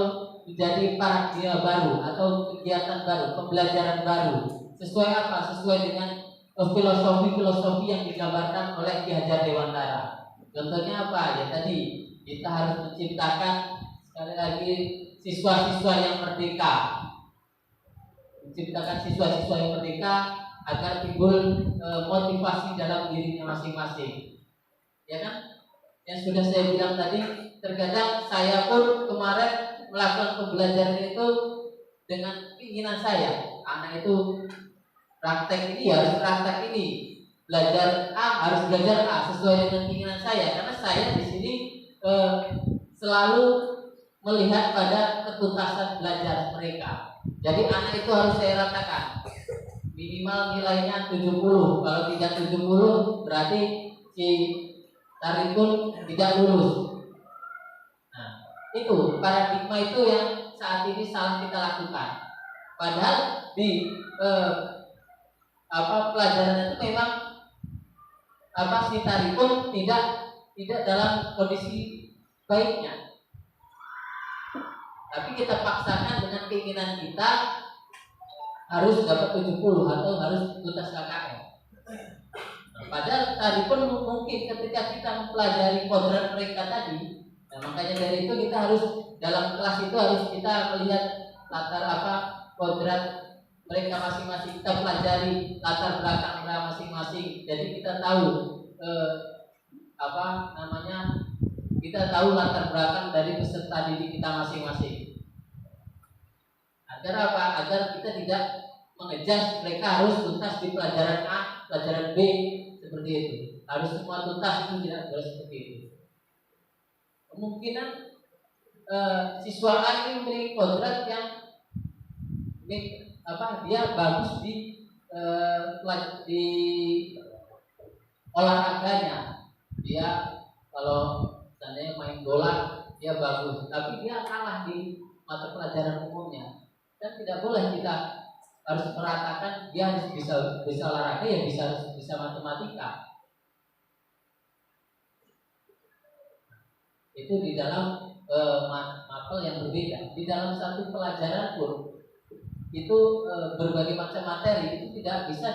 menjadi paradigma baru atau kegiatan baru, pembelajaran baru. Sesuai apa? Sesuai dengan filosofi-filosofi yang digambarkan oleh Ki Hajar Dewantara. Contohnya apa? Ya tadi kita harus menciptakan sekali lagi siswa-siswa yang merdeka. Menciptakan siswa-siswa yang merdeka agar timbul motivasi dalam dirinya masing-masing. Ya kan? Yang sudah saya bilang tadi, terkadang saya pun kemarin melakukan pembelajaran itu dengan keinginan saya. Anak itu praktek ini harus praktek ini, belajar A harus belajar A sesuai dengan keinginan saya. Karena saya di sini selalu melihat pada ketuntasan belajar mereka. Jadi anak itu harus saya ratakan. Minimal nilainya 70. Kalau tidak 70 berarti si Tarikun tidak lulus. Nah, itu paradigma itu yang saat ini salah kita lakukan. Padahal di pelajaran itu memang si Tarikun tidak dalam kondisi baiknya. Tapi kita paksakan dengan keinginan kita harus dapat 70 atau harus tuntas KKN. Padahal tadi pun mungkin ketika kita mempelajari kodrat mereka tadi, nah makanya dari itu kita harus dalam kelas itu harus kita melihat latar kodrat mereka masing-masing, kita pelajari latar belakang mereka masing-masing. Jadi kita tahu kita tahu latar belakang dari peserta didik kita masing-masing. Agar apa? Agar kita tidak mengejar mereka harus tuntas di pelajaran A, pelajaran B, seperti itu. Harus semua tuntas, itu tidak boleh seperti itu. Kemungkinan siswa A ini memiliki kodrat yang dia bagus di olahraganya. Dia kalau seandainya main bola dia bagus, tapi dia kalah di mata pelajaran umumnya. Dan tidak boleh kita harus meratakan dia harus bisa olahraga, ya harus bisa matematika. Itu di dalam mapel yang berbeda. Di dalam satu pelajaran pun itu berbagai macam materi itu tidak bisa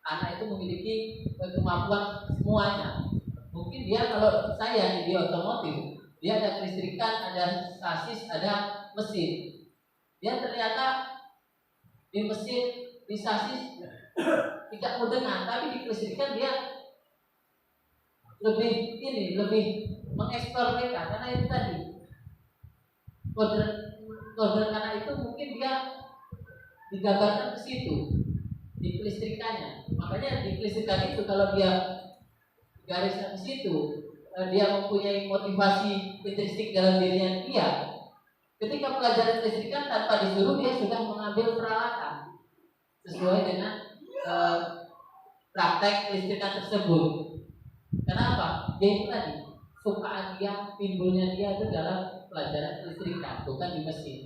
anak itu memiliki kemampuan semuanya. Mungkin dia, kalau saya di otomotif, dia ada kelistrikan, ada sasis, ada mesin. Dia ternyata di mesin, di sasis tidak mudengan, tapi di kelistrikan dia lebih mengeksplor mereka, karena itu tadi kode karena itu mungkin dia digambarkan ke situ di kelistrikannya. Makanya di kelistrikan itu kalau dia garisnya ke situ, dia mempunyai motivasi intrinsikal dalam dirinya dia. Ketika pelajaran kelistrikan tanpa disuruh dia sudah mengambil peralatan sesuai dengan praktek kelistrikan tersebut. Kenapa? Dia itu tadi sukaan dia, timbulnya dia itu dalam pelajaran kelistrikan, bukan di mesin.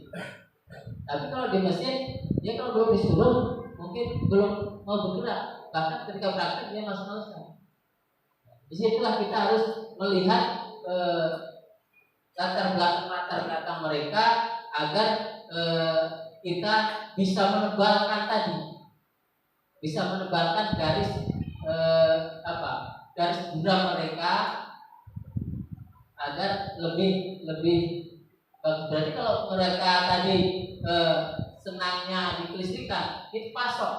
Tapi kalau di mesin, dia kalau belum disuruh mungkin belum mau bergerak, bahkan ketika praktek dia malas-malasan. Disitulah kita harus melihat latar belakang mereka agar kita bisa menebalkan garis garis buram mereka agar lebih berarti kalau mereka tadi senangnya di kelistrikan, kita pasok.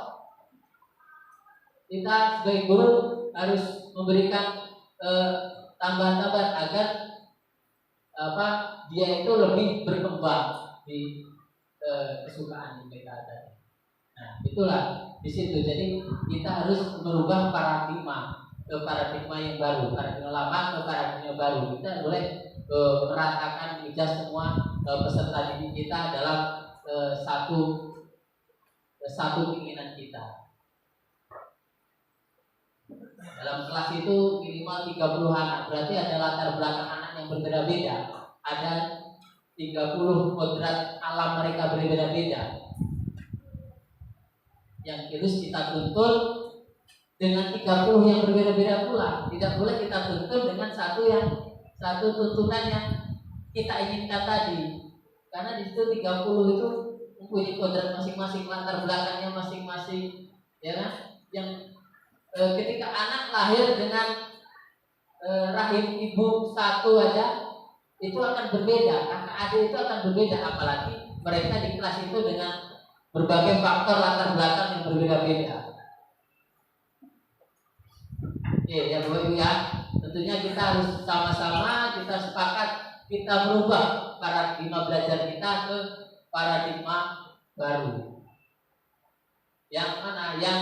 Kita sebagai guru harus memberikan tambahan-tambahan agar dia itu lebih berkembang di kesukaan mereka tadi. Nah, itulah di situ. Jadi kita harus merubah paradigma ke paradigma yang baru, paradigma lama ke paradigma baru. Kita boleh meratakan ijazah semua peserta didik kita dalam satu keinginan kita. Dalam kelas itu minimal 30 anak, berarti ada latar belakang anak yang berbeda-beda. Ada 30 kodrat alam mereka berbeda-beda. Yang harus kita tuntun dengan 30 yang berbeda-beda pula. Tidak boleh kita tuntun dengan satu tuntunan yang kita inginkan tadi. Karena di situ 30 itu mempunyai kodrat masing-masing, latar belakangnya masing-masing, ya kan? Yang ketika anak lahir dengan rahim ibu satu aja, itu akan berbeda. Kakak adik itu akan berbeda, apalagi mereka di kelas itu dengan berbagai faktor latar belakang yang berbeda-beda. Ya Bapak Ibu ya, tentunya kita harus sama-sama kita sepakat kita merubah paradigma belajar kita ke paradigma baru. Yang mana? Yang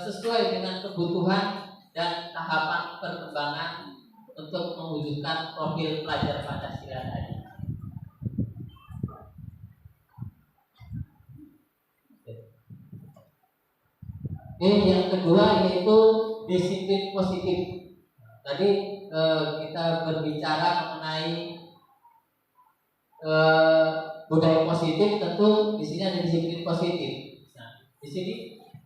sesuai dengan kebutuhan dan tahapan perkembangan untuk mewujudkan profil pelajar Pancasila tadi. Yang kedua yaitu disiplin positif. Tadi kita berbicara mengenai budaya positif, tentu di sini ada disiplin positif. Nah, di sini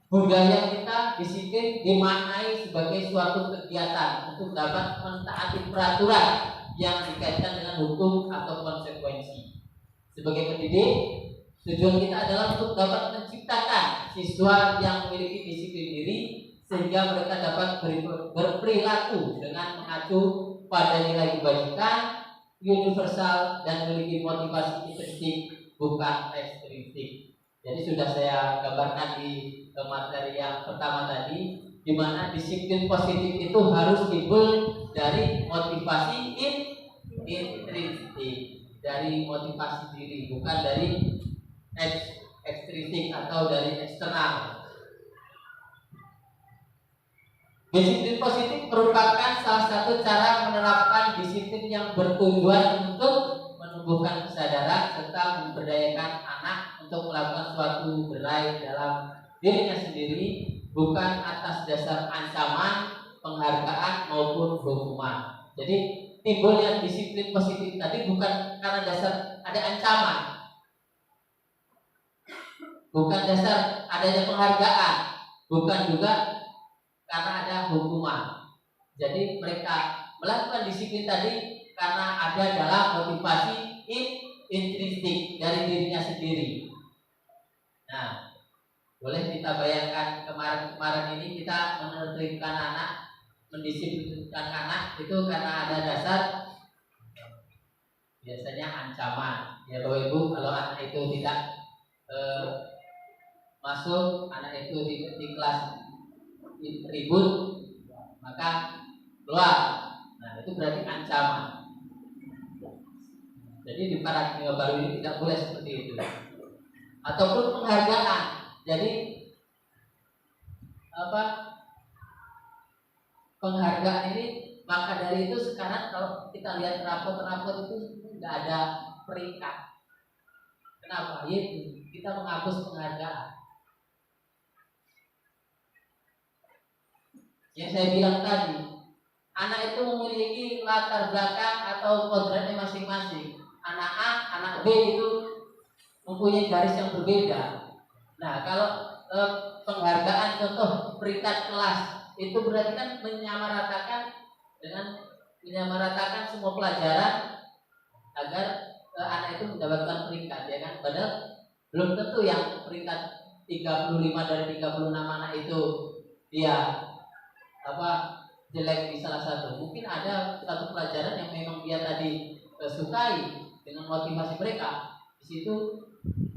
budaya kita disiplin dimaknai sebagai suatu kegiatan untuk dapat mentaati peraturan yang dikaitkan dengan hukum atau konsekuensi. Sebagai pendidik, tujuan kita adalah untuk dapat menciptakan siswa yang memiliki disiplin diri sehingga mereka dapat berperilaku dengan mengacu pada nilai kebajikan universal dan memiliki motivasi intrinsik bukan ekstrinsik. Jadi sudah saya gambarkan di materi yang pertama tadi, di mana disiplin positif itu harus timbul dari motivasi intrinsik, dari motivasi diri, bukan dari ekstrinsik atau dari eksternal. Disiplin positif merupakan salah satu cara menerapkan disiplin yang bertujuan untuk menumbuhkan kesadaran serta memberdayakan anak untuk melakukan suatu berai dalam dirinya sendiri, bukan atas dasar ancaman, penghargaan maupun hukuman. Jadi timbulnya disiplin positif tadi bukan karena dasar ada ancaman, bukan dasar adanya penghargaan, bukan juga karena ada hukuman. Jadi mereka melakukan disiplin tadi karena ada dalam motivasi intrinsik dari dirinya sendiri. Nah, boleh kita bayangkan kemarin ini kita menertibkan anak, mendisiplinkan anak itu karena ada dasar biasanya ancaman. Ya Bapak Ibu, kalau anak itu tidak masuk, anak itu di kelas ribut, maka keluar. Nah, itu berarti ancaman. Jadi di paradigma baru ini tidak boleh seperti itu. Ataupun penghargaan. Jadi penghargaan ini, maka dari itu sekarang kalau kita lihat rapor-rapor itu tidak ada peringkat. Kenapa? Yaitu kita menghapus penghargaan. Yang saya bilang tadi, anak itu memiliki latar belakang atau kodratnya masing-masing. Anak A, anak B itu mempunyai garis yang berbeda. Nah, kalau penghargaan contoh peringkat kelas itu berarti kan menyamaratakan semua pelajaran agar anak itu mendapatkan peringkat, ya kan? Padahal belum tentu yang peringkat 35 dari 36 anak itu dia jelek di salah satu. Mungkin ada satu pelajaran yang memang dia tadi sukai dengan motivasi mereka, di situ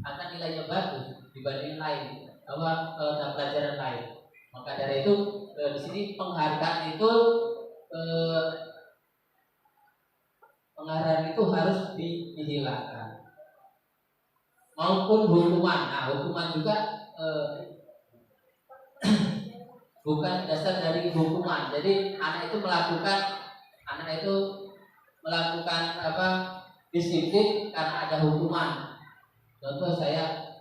akan nilainya bagus dibanding lain, pelajaran lain. Maka dari itu di sini penghargaan itu harus dihilangkan, maupun hukuman. Nah, hukuman juga bukan dasar dari hukuman. Jadi anak itu melakukan disiplin karena ada hukuman. Contoh saya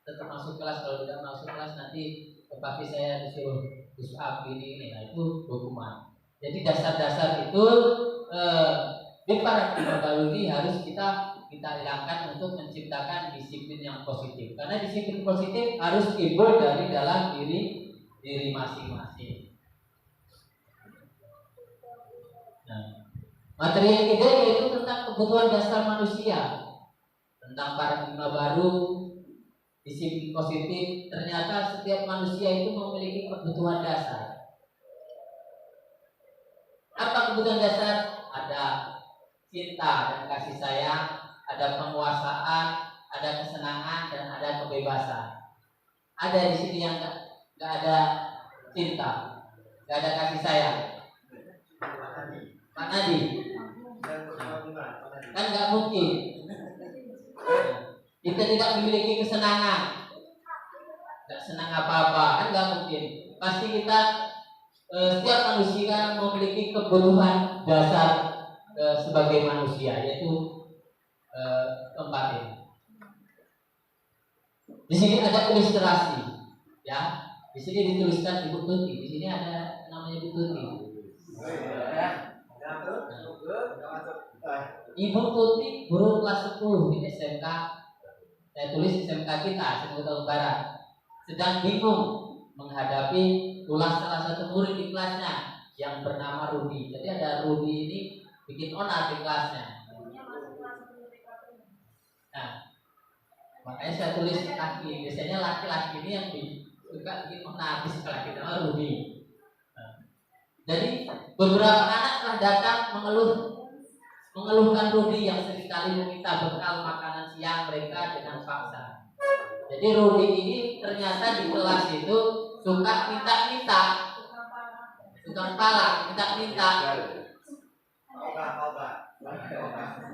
tetap masuk kelas, kalau tidak masuk kelas nanti pasti saya disuruh push up ini. Nah, itu hukuman. Jadi dasar-dasar itu di paradigma baru ini harus kita hilangkan untuk menciptakan disiplin yang positif. Karena disiplin positif harus timbul dari dalam diri masing-masing. Nah, materi yang ketiga yaitu tentang kebutuhan dasar manusia, tentang paradigma baru disiplin positif. Ternyata setiap manusia itu memiliki kebutuhan dasar. Apa kebutuhan dasar? Ada cinta dan kasih sayang, ada penguasaan, ada kesenangan, dan ada kebebasan. Ada di sini yang nggak ada cinta, nggak ada kasih sayang. Pak Nadi, kan nggak mungkin. Kita tidak memiliki kesenangan, nggak senang apa-apa, kan nggak mungkin. Pasti kita setiap manusia memiliki kebutuhan dasar sebagai manusia, yaitu keempat ini. Di sini ada ilustrasi, ya. Di sini dituliskan Ibu Tuti. Di sini ada namanya Ibu Tuti. Ibu Tuti guru kelas 10 di SMK. Saya tulis SMK kita, SMK Barat. Sedang bingung menghadapi tulas salah satu murid di kelasnya yang bernama Rudi. Jadi ada Rudi ini bikin onar di kelasnya. Nah, makanya saya tulis laki. Biasanya laki-laki ini yang suka bikin onar di sekolah kita, Rudi. Nah, jadi beberapa anak telah datang mengeluhkan Rudi yang seringkali meminta bekal makanan siang mereka dengan paksa. Jadi Rudi ini ternyata di kelas itu suka minta-minta, tukang pala, minta-minta.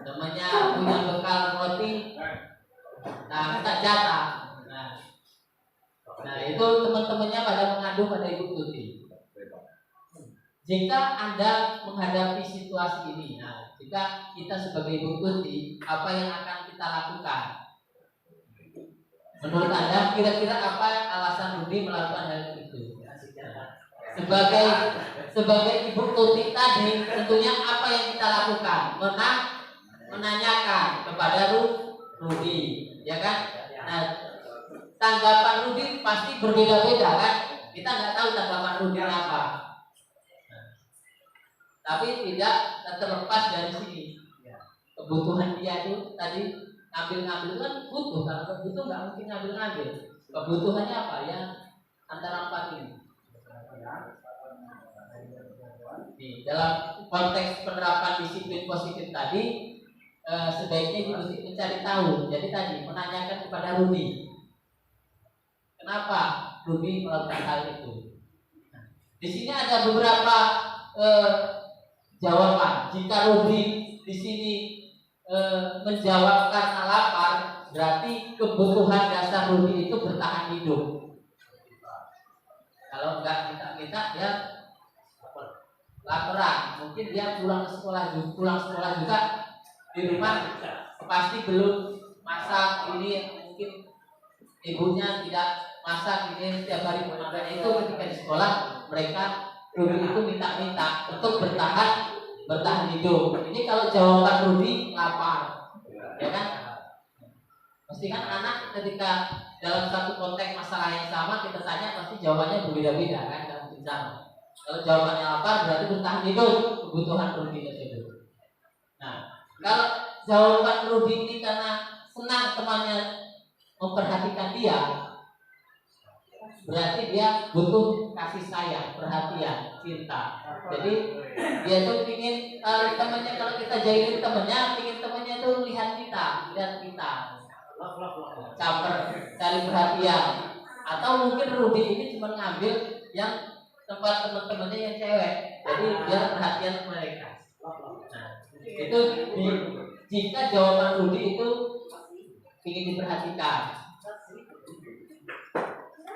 Namanya punya bekal roti, nah minta jatah. Nah itu teman-temannya pada mengadu pada Ibu Tuti. Jika Anda menghadapi situasi ini, nah jika kita sebagai Ibu Tuti, apa yang akan kita lakukan? Menurut Anda kira-kira apa alasan Rudi melakukan hal itu? sebagai ibu Tuti tadi, tentunya apa yang kita lakukan? Menanyakan kepada Rudi, ya kan? Nah, tanggapan Rudi pasti berbeda-beda kan? Kita nggak tahu tanggapan Rudi apa. Tapi tidak terlepas dari sini. Kebutuhan dia itu tadi ngambil kan butuh, kalau butuh nggak mungkin ngambil. Kebutuhannya apa ya? Antara empat ini. Dalam konteks penerapan disiplin positif tadi, sebaiknya mesti mencari tahu. Jadi tadi menanyakan kepada Rudi, kenapa Rudi melakukan hal itu. Di sini ada beberapa jawaban. Jika Rudi di sini menjawab karena lapar, berarti kebutuhan dasar Rudi itu bertahan hidup. Kalau enggak kita ya laparan, mungkin dia pulang sekolah juga di rumah pasti belum masak, ini mungkin ibunya tidak masak, ini setiap hari makanya itu ketika di sekolah mereka Rudi itu minta untuk bertahan hidup. Ini kalau jawaban Rudi lapar, ya kan? Pasti kan anak ketika dalam satu konteks masalah yang sama kita tanya pasti jawabannya berbeda-beda kan, nggak mungkin sama. Kalau jawabannya lapar berarti bertahan hidup, kebutuhan Rudi tersebut. Nah, kalau jawaban Rudi ini karena senang temannya memperhatikan dia, berarti dia butuh kasih sayang, perhatian, cinta. Jadi dia tuh pingin temannya, kalau kita jahilin temannya, pingin temannya tuh lihat kita, caper, cari perhatian. Atau mungkin Rudi ini cuma ngambil yang tempat teman-temannya yang cewek, jadi dia perhatian mereka. Nah, itu jika jawaban Rudi itu ingin diperhatikan.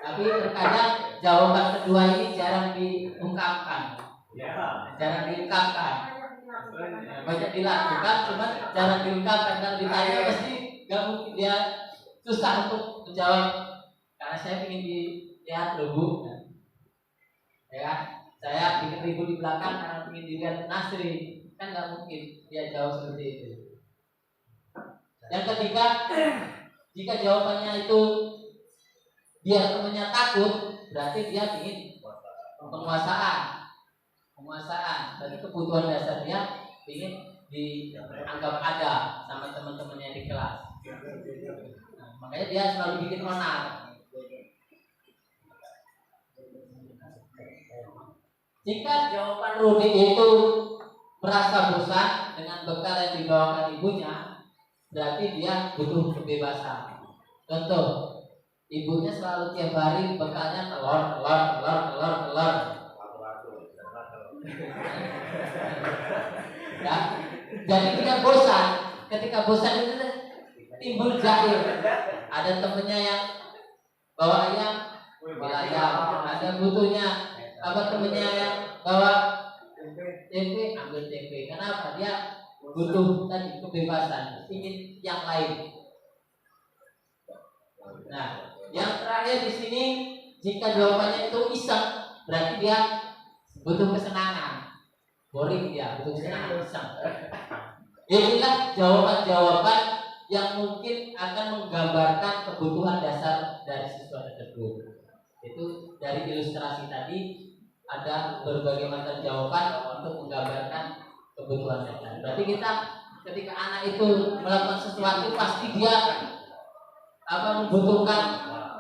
Tapi terkadang jawaban kedua ini jarang diungkapkan. Banyak dilakukan, cuma jarang diungkapkan. Kalau ditanya pasti nggak mungkin, dia susah untuk menjawab. Karena saya ingin dilihat loh Bu, ya kan? Saya bikin ribut di belakang karena ingin dilihat Nasri, kan nggak mungkin dia jawab seperti itu. Yang ketiga, jika jawabannya itu dia temannya takut, berarti dia ingin penguasaan. Berarti kebutuhan dasar dia ingin dianggap ada sama teman-temannya di kelas. Nah, makanya dia selalu bikin onar. Jika jawaban Rudi itu merasa bosan dengan bekal yang dibawakan ibunya, berarti dia butuh kebebasan. Contoh, ibunya selalu tiap hari bekalnya telur. Ya, jadi dia bosan. Ketika bosan itu timbul jahil. Ada temennya yang bawa ayam, ada butuhnya temennya yang bawa tempe, ambil tempe. Kenapa? Dia butuh tadi kebebasan, ingin yang lain. Nah, yang terakhir di sini, jika jawabannya itu iseng, berarti dia butuh kesenangan. Boring dia, butuh kesenangan, iseng. Inilah jawaban-jawaban yang mungkin akan menggambarkan kebutuhan dasar dari siswa tersebut. Itu dari ilustrasi tadi ada berbagai macam jawaban untuk menggambarkan kebutuhan dasar. Berarti kita ketika anak itu melakukan sesuatu pasti dia membutuhkan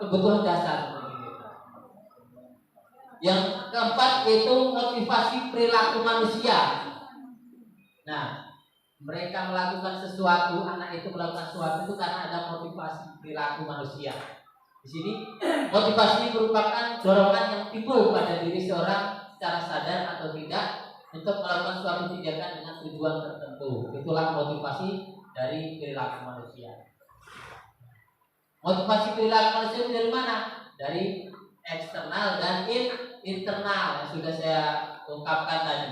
kebutuhan dasar. Yang keempat itu motivasi perilaku manusia. Nah, mereka melakukan sesuatu, anak itu melakukan sesuatu itu karena ada motivasi perilaku manusia. Di sini motivasi merupakan dorongan yang timbul pada diri seorang secara sadar atau tidak untuk melakukan suatu tindakan dengan tujuan tertentu. Itulah motivasi dari perilaku manusia. Motivasi perilaku manusia dari mana? Dari eksternal dan internal yang sudah saya ungkapkan tadi.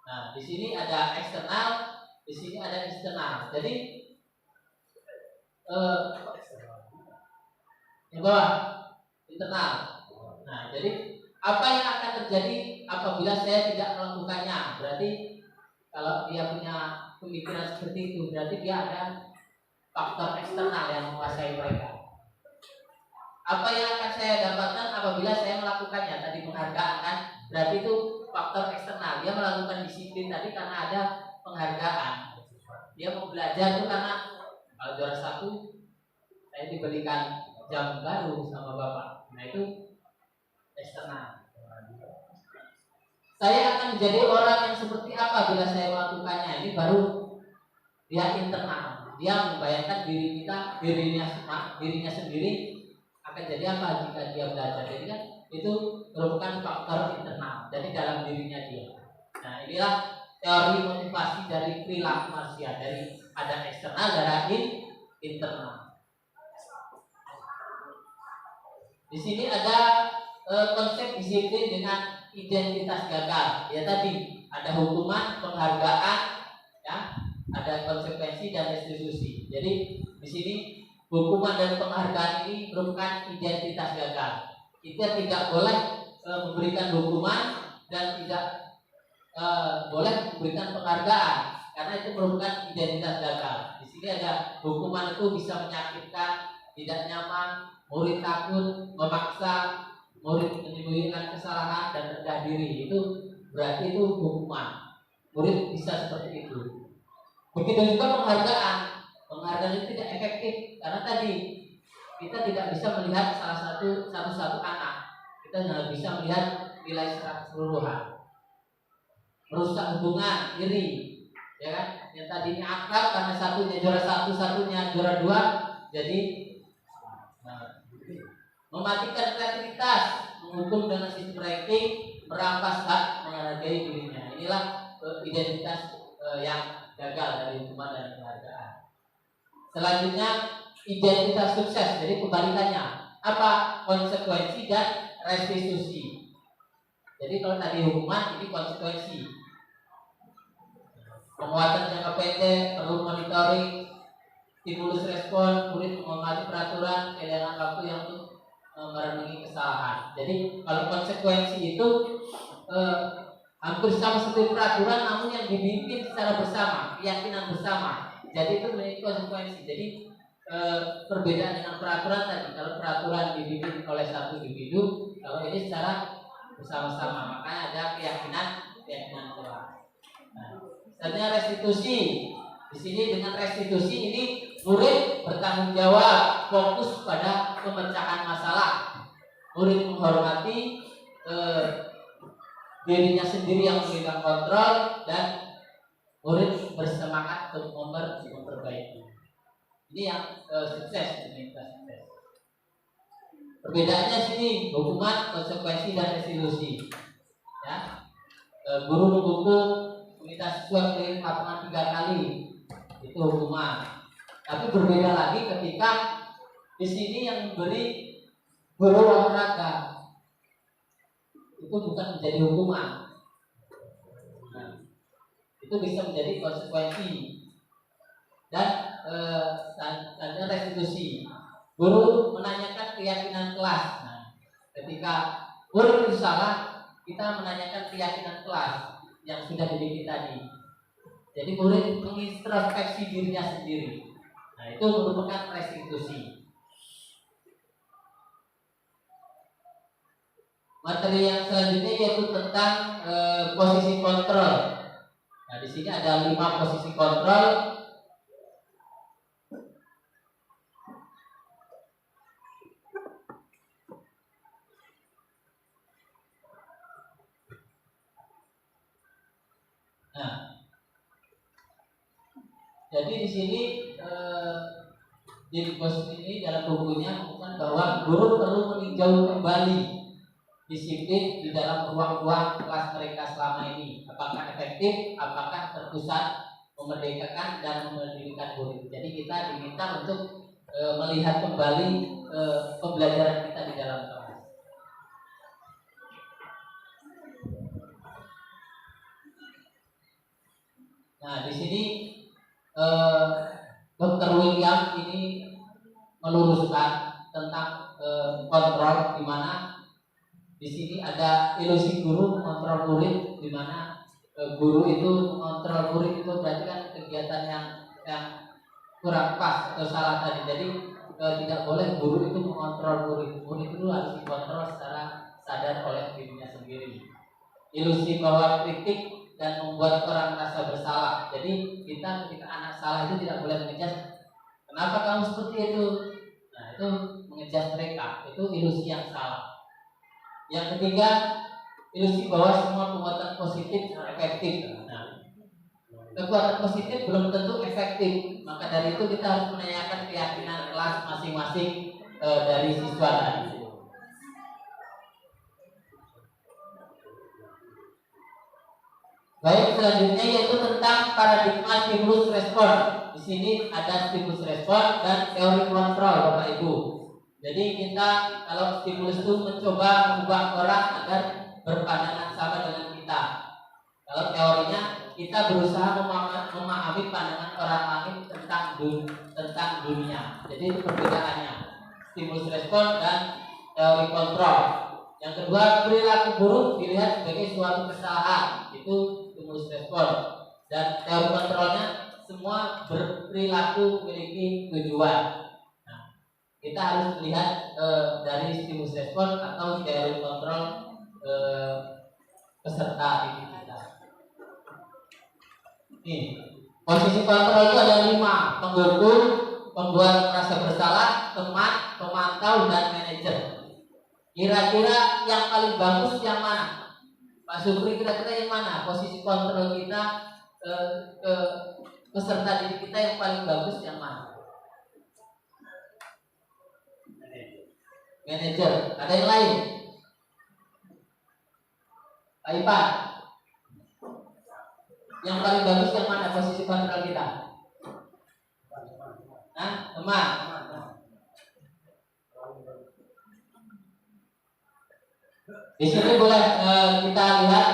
Nah, di sini ada eksternal, di sini ada internal. Jadi yang bawah internal. Nah, jadi Apa yang akan terjadi apabila saya tidak melakukannya? Berarti kalau dia punya pemikiran seperti itu, berarti dia ada faktor eksternal yang menguasai mereka. Apa yang akan saya dapatkan apabila saya melakukannya? Tadi penghargaan kan, berarti itu faktor eksternal. Dia melakukan disiplin tadi karena ada penghargaan. Dia mau belajar itu karena kalau juara 1 saya diberikan jam baru sama bapak. Nah itu eksternal. Saya akan menjadi orang yang seperti apa bila saya melakukannya? Ini baru dia internal. Dia membayangkan dirinya sendiri akan jadi apa jika dia belajar. Jadi kan itu merupakan faktor internal. Jadi dalam dirinya dia. Nah inilah teori motivasi dari perilaku manusia. Dari ada eksternal, dari internal. Di sini ada konsep disiplin dengan identitas gagal. Ya tadi ada hukuman, penghargaan, ya, ada konsekuensi dan restitusi. Jadi di sini hukuman dan penghargaan ini merupakan identitas gagal. Kita tidak boleh memberikan hukuman dan tidak boleh memberikan penghargaan karena itu merupakan identitas gagal. Di sini ada hukuman itu bisa menyakitkan, tidak nyaman, murid takut, memaksa, murid menyembunyikan kesalahan dan rendah diri. Itu berarti itu hukuman. Murid bisa seperti itu. Begitu juga penghargaan. Penghargaan itu tidak efektif karena tadi kita tidak bisa melihat satu anak. Kita tidak bisa melihat nilai secara keseluruhan. Merusak hubungan, iri, ya kan? Yang tadinya akrab karena satunya juara 1, satunya juara 2, jadi mematikan kreativitas, menghukum dengan sistem ranking, merampas hak menghargai dirinya. Inilah identitas yang gagal dari hukuman dan penghargaan. Selanjutnya identitas sukses. Jadi kebalikannya apa? Konsekuensi dan restitusi. Jadi kalau tadi hukuman, ini konsekuensi. Penguatan jangka pendek, perlu monitoring, stimulus respon, murid menghormati peraturan, kehilangan waktu yang untuk merenungi kesalahan. Jadi kalau konsekuensi itu hampir sama seperti peraturan, namun yang dibimbing secara bersama, keyakinan bersama. Jadi itu memiliki konsekuensi. Jadi perbedaan dengan peraturan tadi, kalau peraturan dibimbing oleh satu individu, kalau ini secara bersama-sama, makanya ada keyakinan kelas. Nah, selanjutnya restitusi. Di sini dengan restitusi ini murid bertanggung jawab, fokus pada pemecahan masalah. Murid menghormati dirinya sendiri yang memegang kontrol dan murid bersemangat untuk memperbaiki. Ini yang sukses, identitas sukses. Perbedaannya sini hukuman, konsekuensi dan restitusi. Ya, guru menghukum meminta siswa keliling lapangan 3 kali, itu hukuman. Tapi berbeda lagi ketika di sini yang memberi guru olahraga, itu bukan menjadi hukuman. Nah, itu bisa menjadi konsekuensi dan restitusi. Guru menanyakan keyakinan kelas. Nah, ketika guru itu salah, kita menanyakan keyakinan kelas yang sudah dimiliki tadi. Jadi murid mengintrospeksi dirinya sendiri. Nah, itu merupakan restitusi. Materi yang selanjutnya yaitu tentang posisi kontrol. Nah, di sini ada 5 posisi kontrol. Nah, jadi di sini di posisi ini dalam bukunya bukan bahwa guru perlu meninjau kembali disiplin di dalam ruang-ruang kelas mereka selama ini. Apakah efektif, apakah terpusat, memerdekakan dan mendirikan murid. Jadi kita diminta untuk melihat kembali pembelajaran kita di dalam kelas. Nah, di sini Dr. William ini meluruskan tentang kontrol, di mana Di sini ada ilusi guru mengontrol murid, di mana guru itu mengontrol murid itu berarti kan kegiatan yang kurang pas atau salah tadi. Jadi tidak boleh guru itu mengontrol murid. Murid itu harus dikontrol secara sadar oleh dirinya sendiri. Ilusi bahwa kritik dan membuat orang merasa bersalah. Jadi kita ketika anak salah itu tidak boleh mengejas, kenapa kamu seperti itu? Nah, itu mengejas mereka. Itu ilusi yang salah. Yang ketiga, ilusi bahwa semua perbuatan positif efektif. Nah, kekuatan positif belum tentu efektif. Maka dari itu kita harus menanyakan keyakinan kelas masing-masing dari siswa tadi. Baik, selanjutnya yaitu tentang paradigma stimulus respon. Di sini ada stimulus respon dan teori kontrol, Bapak Ibu. Jadi kita kalau stimulus itu mencoba mengubah orang agar berpandangan sama dengan kita. Kalau teorinya kita berusaha memahami pandangan orang lain tentang dunia. Jadi itu perbedaannya. Stimulus respon dan teori kontrol. Yang kedua, perilaku buruk dilihat sebagai suatu kesalahan. Itu stimulus respon. Dan teori kontrolnya semua berperilaku memiliki tujuan. Kita harus melihat dari stimulus respon atau teori kontrol peserta didik kita. Nih, posisi kontrol itu ada 5: penghukum, pembuat merasa bersalah, teman, pemantau, dan manajer. Kira-kira yang paling bagus yang mana? Pak Supri, kira-kira yang mana posisi kontrol kita ke peserta didik kita yang paling bagus yang mana? Manajer. Ada yang lain? Pak Ipan, yang paling bagus yang mana posisi kontrol kita? Nah, teman. Di sini boleh kita lihat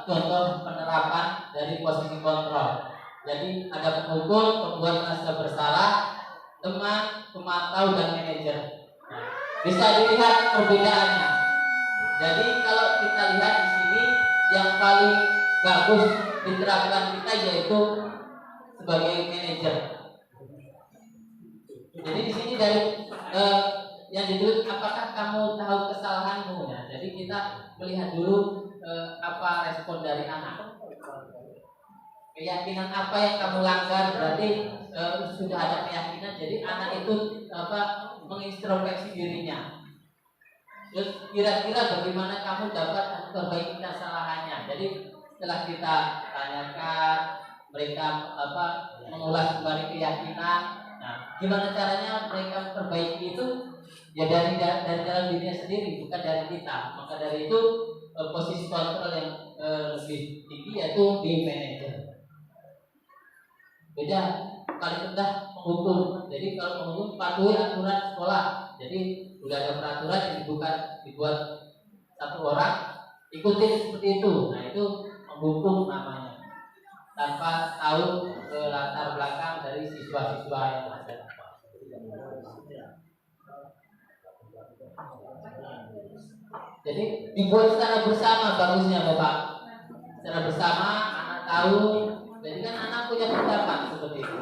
contoh penerapan dari posisi kontrol. Jadi ada penghukum, pembuat merasa bersalah, teman, pemantau, dan manajer. Bisa dilihat perbedaannya. Jadi kalau kita lihat di sini yang paling bagus diterapkan kita yaitu sebagai manajer. Jadi di sini dari yang ditulis apakah kamu tahu kesalahanmu ya. Jadi kita melihat dulu apa respon dari anak. Keyakinan apa yang kamu langgar, berarti sudah ada keyakinan. Jadi anak itu mengintrospeksi dirinya. Terus kira-kira bagaimana kamu dapat memperbaiki kesalahannya. Jadi setelah kita tanyakan, mereka mengulas kembali keyakinan. Nah, gimana caranya mereka memperbaiki itu? Ya dari dalam dirinya sendiri, bukan dari kita. Maka dari itu posisi kontrol yang lebih tinggi yaitu di manajer. Beda paling rendah penghukum. Jadi kalau penghukum patuhi aturan sekolah. Jadi sudah ada peraturan yang dibuat satu orang, ikutin seperti itu. Nah itu penghukum namanya. Tanpa tahu latar belakang dari siswa-siswa yang ada. Jadi dibuat secara bersama bagusnya Bapak. Secara bersama anak tahu. Jadi kan anak punya pendapat seperti itu.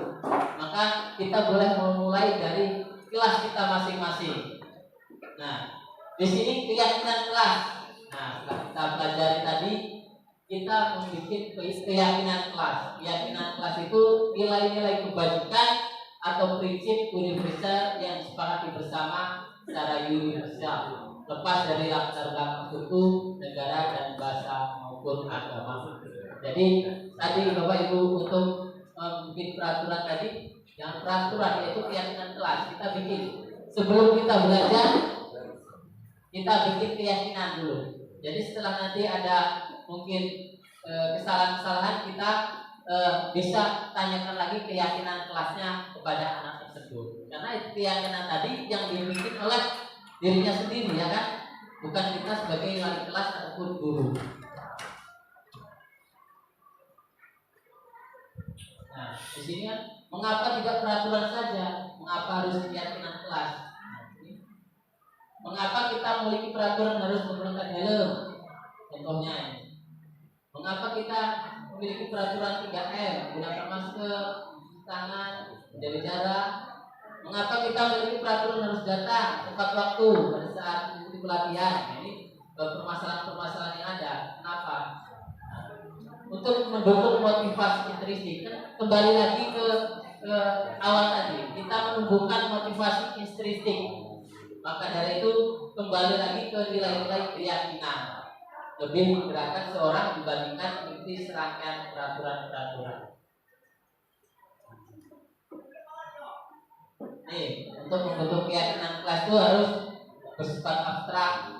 Maka kita boleh memulai dari kelas kita masing-masing. Nah, di sini keyakinan kelas. Nah, setelah kita pelajari tadi, kita membuat keyakinan kelas. Keyakinan kelas itu nilai-nilai kebajikan atau prinsip universal yang disepakati bersama secara universal, lepas dari latar belakang suku, negara, dan bahasa maupun agama. Jadi tadi Bapak Ibu untuk bikin peraturan tadi, yang peraturan yaitu keyakinan kelas kita bikin. Sebelum kita belajar, kita bikin keyakinan dulu. Jadi setelah nanti ada mungkin kesalahan-kesalahan, kita bisa tanyakan lagi keyakinan kelasnya kepada anak tersebut. Karena keyakinan tadi yang dibikin oleh dirinya sendiri, ya kan? Bukan kita sebagai wali kelas ataupun guru. Nah, di sini kan mengapa tidak peraturan saja? Mengapa harus keyakinan kelas? Mengapa kita memiliki peraturan harus menggunakan helm? Contohnya ini. Mengapa kita memiliki peraturan 3M, gunakan masker, tangan, menjaga jarak? Mengapa kita memiliki peraturan harus datang tepat waktu pada saat mengikuti pelatihan? Ini permasalahan-permasalahan yang ada. Kenapa? Untuk mendukung motivasi intrinsik. Kembali lagi ke awal tadi, kita menumbuhkan motivasi intrinsik. Maka dari itu kembali lagi ke nilai-nilai keyakinan. Lebih menggerakkan seorang dibandingkan mengikuti serangkaian peraturan-peraturan. Nih, untuk membentuk keyakinan kelas itu harus bersifat abstrak.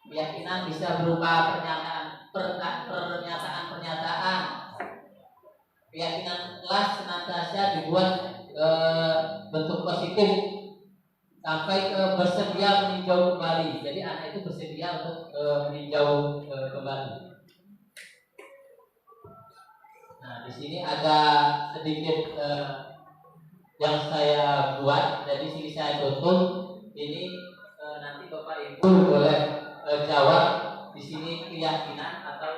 Keyakinan bisa berupa pernyataan. Keyakinan kelas senantiasa dibuat bentuk positif sampai ke bersedia meninjau kembali. Jadi anak itu bersedia untuk meninjau kembali. Nah, di sini ada sedikit yang saya buat. Jadi sini saya tutup. Ini nanti Bapak Ibu boleh jawab di sini keyakinan atau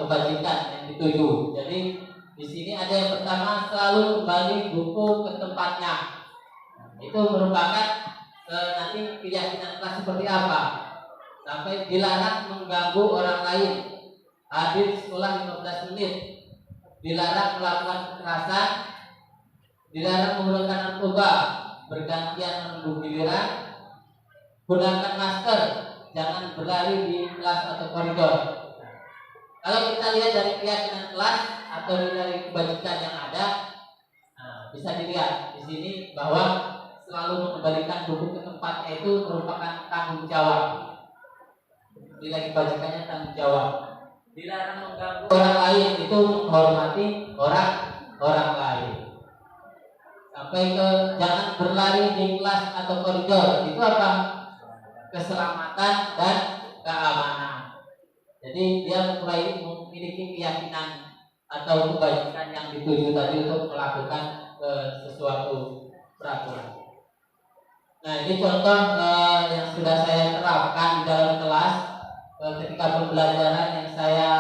kebajikan yang dituju. Jadi di sini ada yang pertama, selalu kembali buku ke tempatnya. Itu merupakan nanti keyakinan kelas seperti apa. Sampai dilarang mengganggu orang lain, hadir sekolah 15 menit, dilarang melakukan kekerasan, dilarang menggunakan narkoba, bergantian menunggu giliran, gunakan masker, jangan berlari di kelas atau koridor. Kalau kita lihat dari keyakinan kelas atau dari kebajikan yang ada, bisa dilihat di sini bahwa selalu mengembalikan buku ke tempatnya itu merupakan tanggung jawab. Nilai kebajikannya tanggung jawab. Dilarang mengganggu orang lain itu menghormati orang lain. Sampai ke jangan berlari di kelas atau koridor. Itu apa? Keselamatan dan keamanan. Jadi dia mulai memiliki keyakinan atau kebajikan yang dituju tadi untuk melakukan sesuatu peraturan. Nah, ini contoh yang sudah saya terapkan di dalam kelas ketika pembelajaran yang saya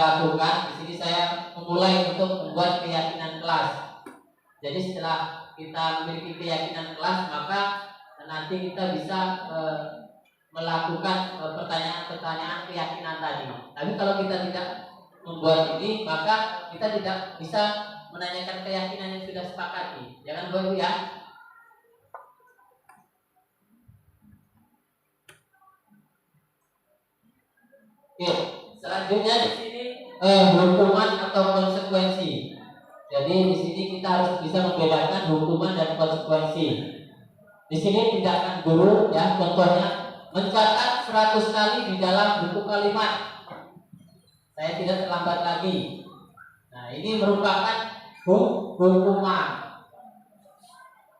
lakukan. Di sini saya memulai untuk membuat keyakinan kelas. Jadi setelah kita memiliki keyakinan kelas, maka nanti kita bisa melakukan pertanyaan-pertanyaan keyakinan tadi. Tapi kalau kita tidak membuat ini, maka kita tidak bisa menanyakan keyakinan yang sudah sepakati. Jangan Bapak ya. Oke, selanjutnya di sini hukuman atau konsekuensi. Jadi di sini kita harus bisa membedakan hukuman dan konsekuensi. Di sini tindakan guru ya, contohnya mencatat 100 kali di dalam buku kalimat. Saya tidak terlambat lagi. Nah, ini merupakan hukuman.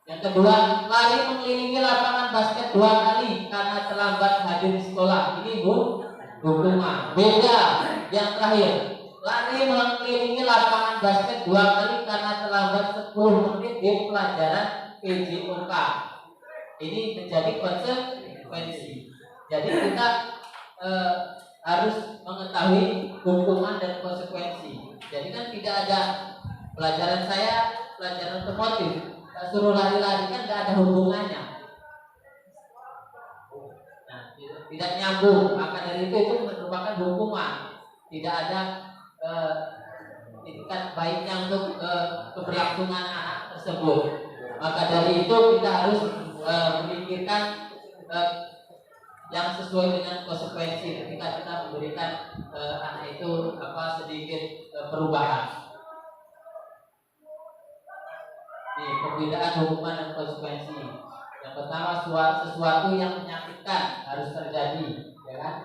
Yang kedua, lari mengelilingi lapangan basket 2 kali karena terlambat hadir di sekolah. Ini hukuman. Beda. Yang terakhir, lari mengelilingi lapangan basket 2 kali karena terlambat 10 menit di pelajaran PJOK. Ini menjadi konsekuensi. Jadi kita harus mengetahui hukuman dan konsekuensi. Jadi kan tidak ada pelajaran saya, pelajaran otomotif, suruh lari-lari kan tidak ada hubungannya. Nah, tidak nyambung. Maka dari itu merupakan hukuman. Tidak ada itikat baiknya untuk keberlangsungan anak tersebut. Maka dari itu kita harus memikirkan yang sesuai dengan konsekuensi ketika kita memberikan anak itu sedikit perubahan. Nih, perbedaan hukuman dan konsekuensi. Yang pertama, sesuatu yang menyakitkan harus terjadi, ya kan?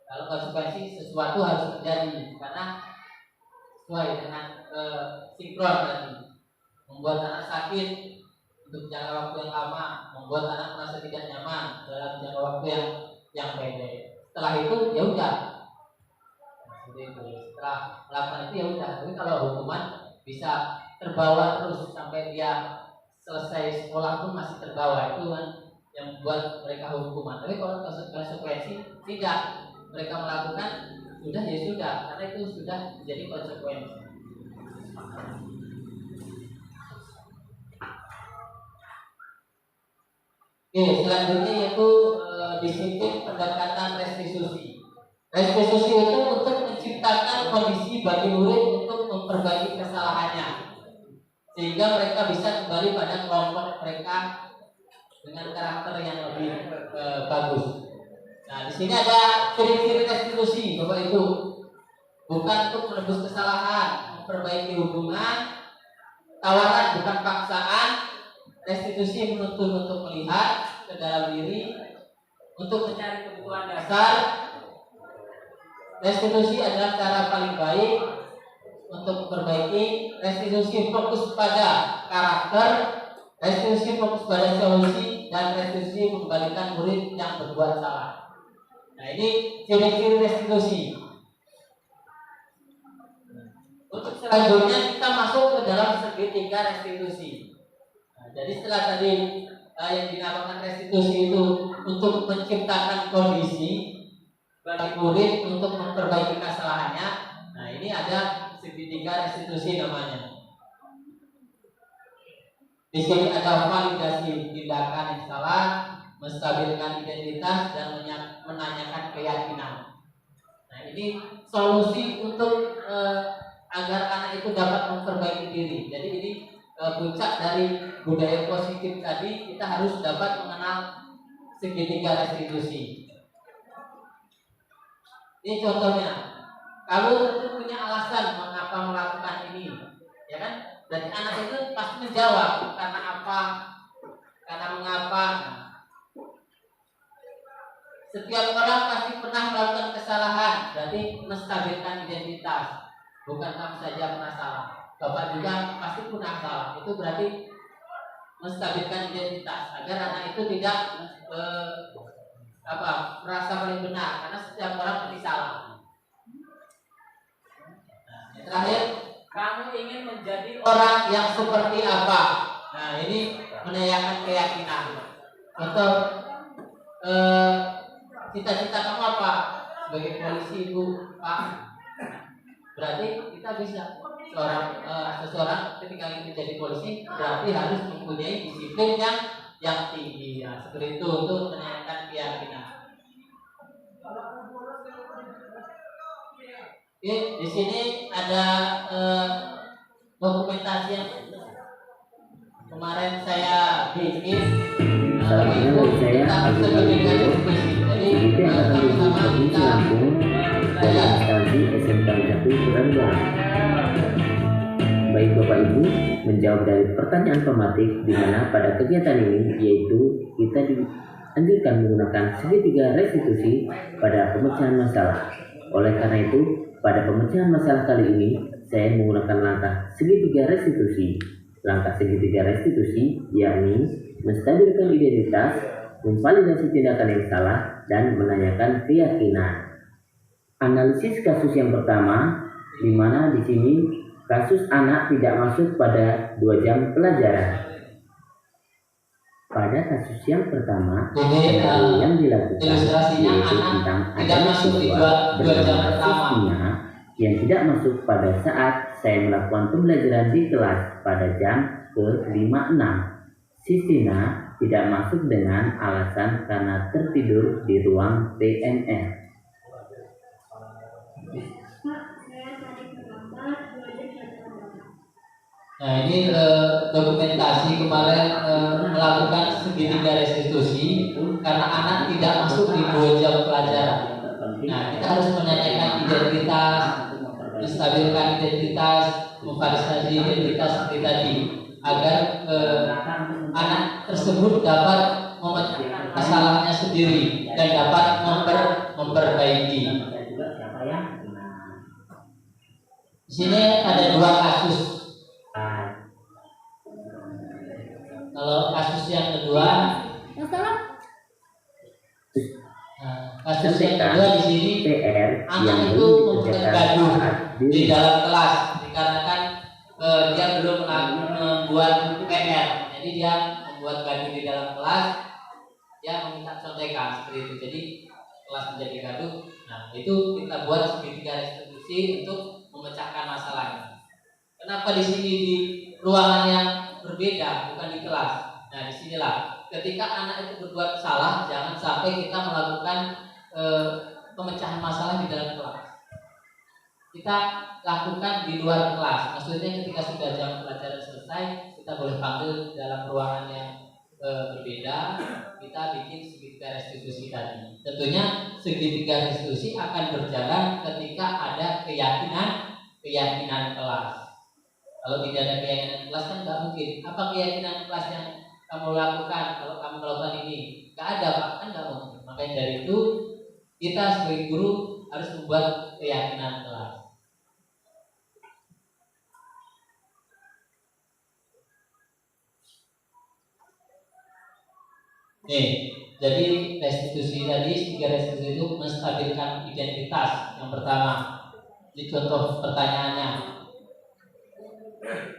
Kalau konsekuensi sesuatu harus terjadi karena sesuai dengan sinkron tadi. Membuat anak sakit untuk jangka waktu yang lama, membuat anak merasa tidak nyaman dalam jangka waktu yang pendek. Setelah itu ya udah Jadi setelah melakukan itu ya udah. Tapi kalau hukuman bisa terbawa terus sampai dia selesai sekolah pun masih terbawa, itu kan yang buat mereka hukuman. Tapi kalau konsekuensi tidak, mereka melakukan sudah ya sudah, karena itu sudah menjadi konsekuensi. Oke, selanjutnya yaitu disiplin pendekatan restitusi. Restitusi itu untuk menciptakan kondisi bagi murid untuk memperbaiki kesalahannya, sehingga mereka bisa kembali pada kelompok mereka dengan karakter yang lebih bagus. Nah, di sini ada ciri-ciri restitusi, Bapak Ibu. Bukan untuk menebus kesalahan, memperbaiki hubungan, tawaran bukan paksaan. Restitusi menuntut untuk melihat ke dalam diri, untuk mencari kebutuhan dasar. Restitusi adalah cara paling baik untuk memperbaiki. Restitusi fokus pada karakter, restitusi fokus pada solusi, dan restitusi mengembalikan murid yang berbuat salah. Nah, ini ciri-ciri restitusi. Untuk selanjutnya kita masuk ke dalam segitiga restitusi. Nah, jadi setelah tadi yang dinamakan restitusi itu untuk menciptakan kondisi bagi murid untuk memperbaiki kesalahannya. Nah, ini ada segitiga restitusi namanya. Di sini ada validasi tindakan yang salah, menstabilkan identitas, dan menanyakan keyakinan. Nah, ini solusi untuk agar anak itu dapat memperbaiki diri. Jadi ini puncak dari budaya positif tadi, kita harus dapat mengenal segitiga restitusi. Ini contohnya, kalau tentu punya alasan mengapa melakukan ini, ya kan? Dan anak itu pasti menjawab karena apa, karena mengapa. Setiap orang pasti pernah melakukan kesalahan, berarti menstabilkan identitas, bukan kamu saja pernah salah. Bapak juga pasti pernah salah. Itu berarti menstabilkan identitas agar anak itu tidak merasa paling benar, karena setiap orang pasti salah. Nah, yang terakhir, kamu ingin menjadi orang yang seperti apa? Nah, ini menanyakan keyakinan. Contoh, cita-cita kamu apa? Sebagai polisi, Bu, Pak. Berarti kita bisa seseorang ketika ingin menjadi polisi berarti harus mempunyai disiplin yang tinggi. Ya, seperti itu untuk menanyakan keyakinan. Oke, di sini ada dokumentasi yang kemarin saya bikin. Selanjutnya saya Agus Alvino, Komite Angkatan 7 Provinsi Lampung dari instansi SMK 1 Surabaya. Baik Bapak Ibu, menjawab dari pertanyaan formatif di mana pada kegiatan ini yaitu kita dianjurkan menggunakan segitiga restitusi pada pemecahan masalah. Oleh karena itu, pada pemecahan masalah kali ini saya menggunakan langkah segitiga restitusi. Langkah segitiga restitusi yakni menstabilkan identitas, memvalidasi tindakan yang salah, dan menanyakan keyakinan. Analisis kasus yang pertama, di mana di sini kasus anak tidak masuk pada 2 jam pelajaran. Pada kasus yang pertama, yang dilakukan yaitu tentang adanya siswa bersama yang tidak masuk pada saat saya melakukan pembelajaran di kelas pada jam ke-56. Sistina tidak masuk dengan alasan karena tertidur di ruang PNR. Nah, ini dokumentasi kemarin melakukan segitiga restitusi karena anak tidak masuk di 2 jam pelajaran. Nah, kita harus menanyakan identitas, menstabilkan identitas, memvalidasi identitas seperti tadi, agar anak tersebut dapat memecahkan masalahnya sendiri dan dapat memperbaiki. Di sini ada 2 kasus. Kalau kasus yang kedua, Nah, kasus yang Contekan kedua di sini PR yang anak itu belum membuat dikerjakan gaduh saat di dalam kelas dikarenakan dia belum membuat PR. Jadi dia membuat gaduh di dalam kelas, dia meminta contekan seperti itu. Jadi kelas menjadi gaduh. Nah, itu kita buat segitiga restitusi untuk memecahkan masalahnya. Kenapa di sini di ruangan yang berbeda, bukan di kelas? Nah, disinilah ketika anak itu berbuat salah, jangan sampai kita melakukan pemecahan masalah di dalam kelas. Kita lakukan di luar kelas. Maksudnya ketika sudah jam pelajaran selesai, kita boleh panggil dalam ruangan yang berbeda. Kita bikin segitiga restitusi tadi. Tentunya segitiga restitusi akan berjalan ketika ada keyakinan kelas. Kalau tidak ada keyakinan kelas kan nggak mungkin. Apa keyakinan kelas yang kamu lakukan kalau kamu melakukan ini? Nggak ada, Pak, kan nggak mungkin. Makanya dari itu kita sebagai guru harus membuat keyakinan kelas. Nih, jadi restitusi tadi, tiga restitusi itu menstabilkan identitas. Yang pertama, ini contoh pertanyaannya.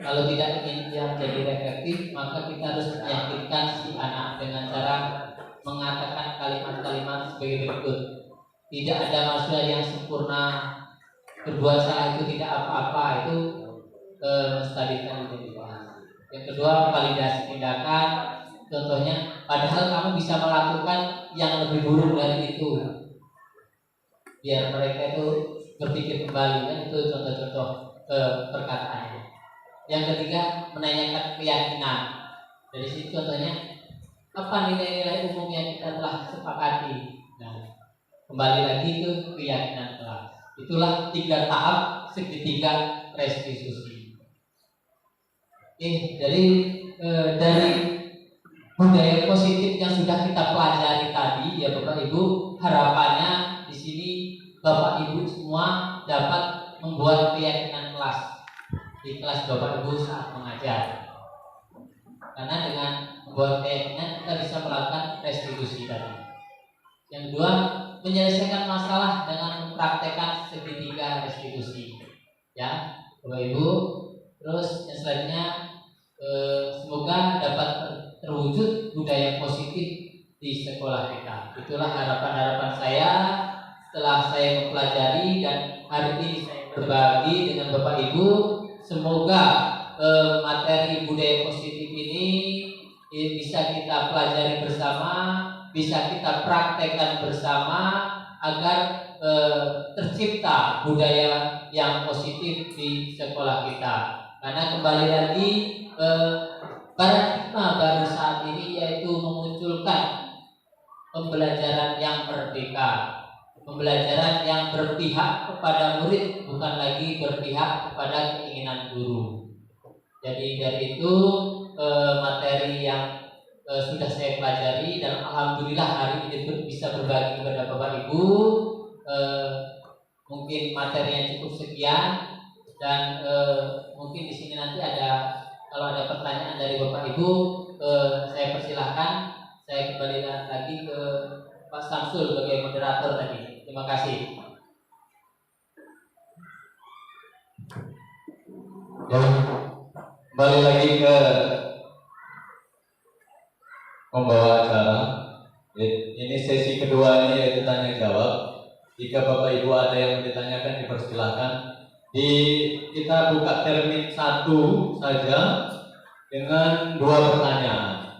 Kalau tidak ingin dia menjadi efektif, maka kita harus meyakinkan si anak dengan cara mengatakan kalimat-kalimat sebagai berikut. Tidak ada manusia yang sempurna, berbuat salah itu tidak apa-apa, itu menstabilkan identitas. Yang kedua, validasi tindakan. Contohnya, padahal kamu bisa melakukan yang lebih buruk dari itu, biar mereka itu berpikir kembali, kan itu contoh-contoh perkataannya. Yang ketiga, menanyakan keyakinan. Dari sini contohnya, apa nilai-nilai umum yang kita telah sepakati. Nah, kembali lagi ke keyakinan kelas. Itulah 3 tahap segitiga restitusi. Dari budaya positif yang sudah kita pelajari tadi, ya Bapak Ibu, harapannya di sini Bapak Ibu semua dapat membuat keyakinan kelas di kelas Bapak Ibu saat mengajar. Karena dengan membuat keyakinan kita bisa melakukan restitusi tadi. Yang kedua, menyelesaikan masalah dengan mempraktekkan segitiga restitusi. Ya, Bapak Ibu. Terus yang selanjutnya, semoga dapat terwujud budaya positif di sekolah kita. Itulah harapan-harapan saya setelah saya mempelajari dan hari ini saya berbagi dengan Bapak Ibu. Semoga materi budaya positif ini bisa kita pelajari bersama, bisa kita praktekkan bersama agar tercipta budaya yang positif di sekolah kita. Karena kembali lagi paradigma baru saat ini yaitu memunculkan pembelajaran yang merdeka, pembelajaran yang berpihak kepada murid, bukan lagi berpihak kepada keinginan guru. Jadi dari itu materi yang sudah saya pelajari dan alhamdulillah hari ini bisa berbagi kepada Bapak Ibu. Mungkin materinya cukup sekian dan mungkin di sini nanti kalau ada pertanyaan dari Bapak Ibu, saya persilahkan. Saya kembali lagi ke Pak Samsul sebagai moderator tadi. Terima kasih. Ya, kembali lagi ke membawa acara. Ini sesi kedua, ini yaitu tanya jawab. Jika Bapak Ibu ada yang ditanyakan, dipersilahkan. Kita buka termin 1 saja dengan 2 pertanyaan.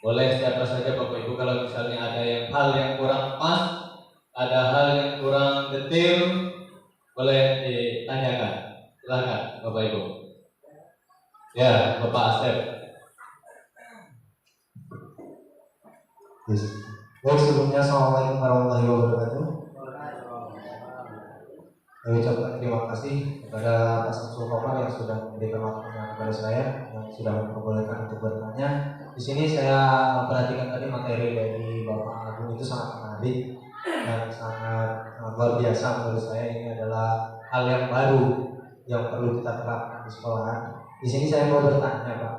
Boleh siapa saja Bapak Ibu, kalau misalnya ada hal yang kurang pas, ada hal yang kurang detail, boleh ditanyakan. Silakan Bapak Ibu. Ya, Bapak Asep. Baik, sebelumnya Assalamualaikum warahmatullahi wabarakatuh. Saya ucapkan terima kasih kepada Pak Samsul Komar yang sudah memberikan waktunya kepada saya, yang sudah memperbolehkan untuk bertanya. Di sini saya memperhatikan tadi materi dari Bapak Agung itu sangat menarik dan sangat luar biasa menurut saya. Ini adalah hal yang baru yang perlu kita terapkan di sekolahan. Di sini saya mau bertanya, Pak.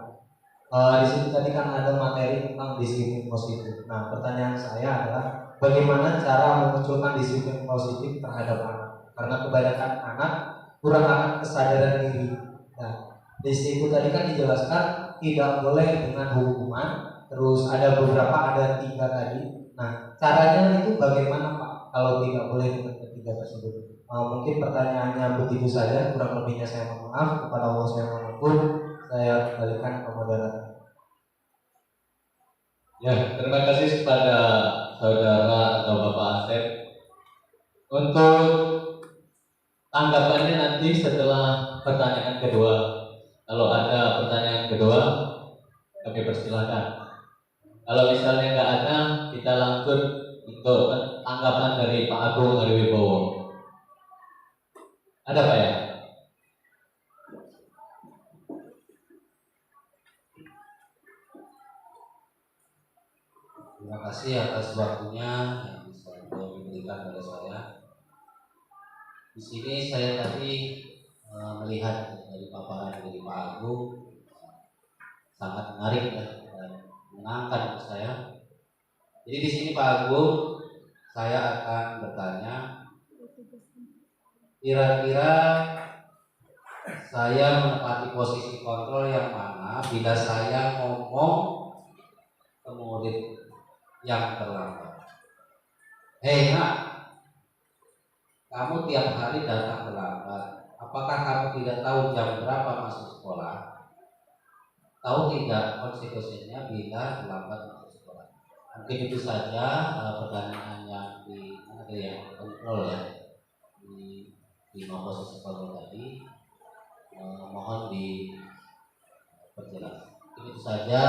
Di sini tadi kan ada materi tentang disiplin positif. Nah, pertanyaan saya adalah bagaimana cara memunculkan disiplin positif terhadap anak, karena kebanyakan anak kurang akan kesadaran diri. Nah, di situ tadi kan dijelaskan tidak boleh dengan hukuman, terus ada beberapa, ada 3 tadi. Nah, caranya itu bagaimana Pak kalau tidak boleh dengan ketiga tersebut? Mungkin pertanyaannya begitu saja, kurang lebihnya saya mohon maaf. Kepada Allah saya mohon ampun. Saya kembalikan ke moderator. Ya, terima kasih kepada saudara atau Bapak Asep. Untuk tanggapannya nanti setelah pertanyaan kedua. Kalau ada pertanyaan kedua, kami persilakan. Kalau misalnya nggak ada, kita lanjut untuk tanggapan dari Pak Agung Hariwibowo. Ada Pak ya? Terima kasih atas waktunya yang bisa diberikan pada saya. Di sini saya tadi melihat dari paparan dari Pak Agung sangat menarik dan menyenangkan untuk saya. Jadi di sini Pak Agung, saya akan bertanya, kira-kira saya menempati posisi kontrol yang mana bila saya ngomong ke murid yang terlambat. Hei nak, kamu tiap hari datang terlambat. Apakah kamu tidak tahu jam berapa masuk sekolah? Tahu tidak konsekuensinya bila terlambat masuk sekolah? Mungkin itu saja pertanyaan yang kontrol ya di posisi kontrol tadi. Mohon diperjelas. Itu saja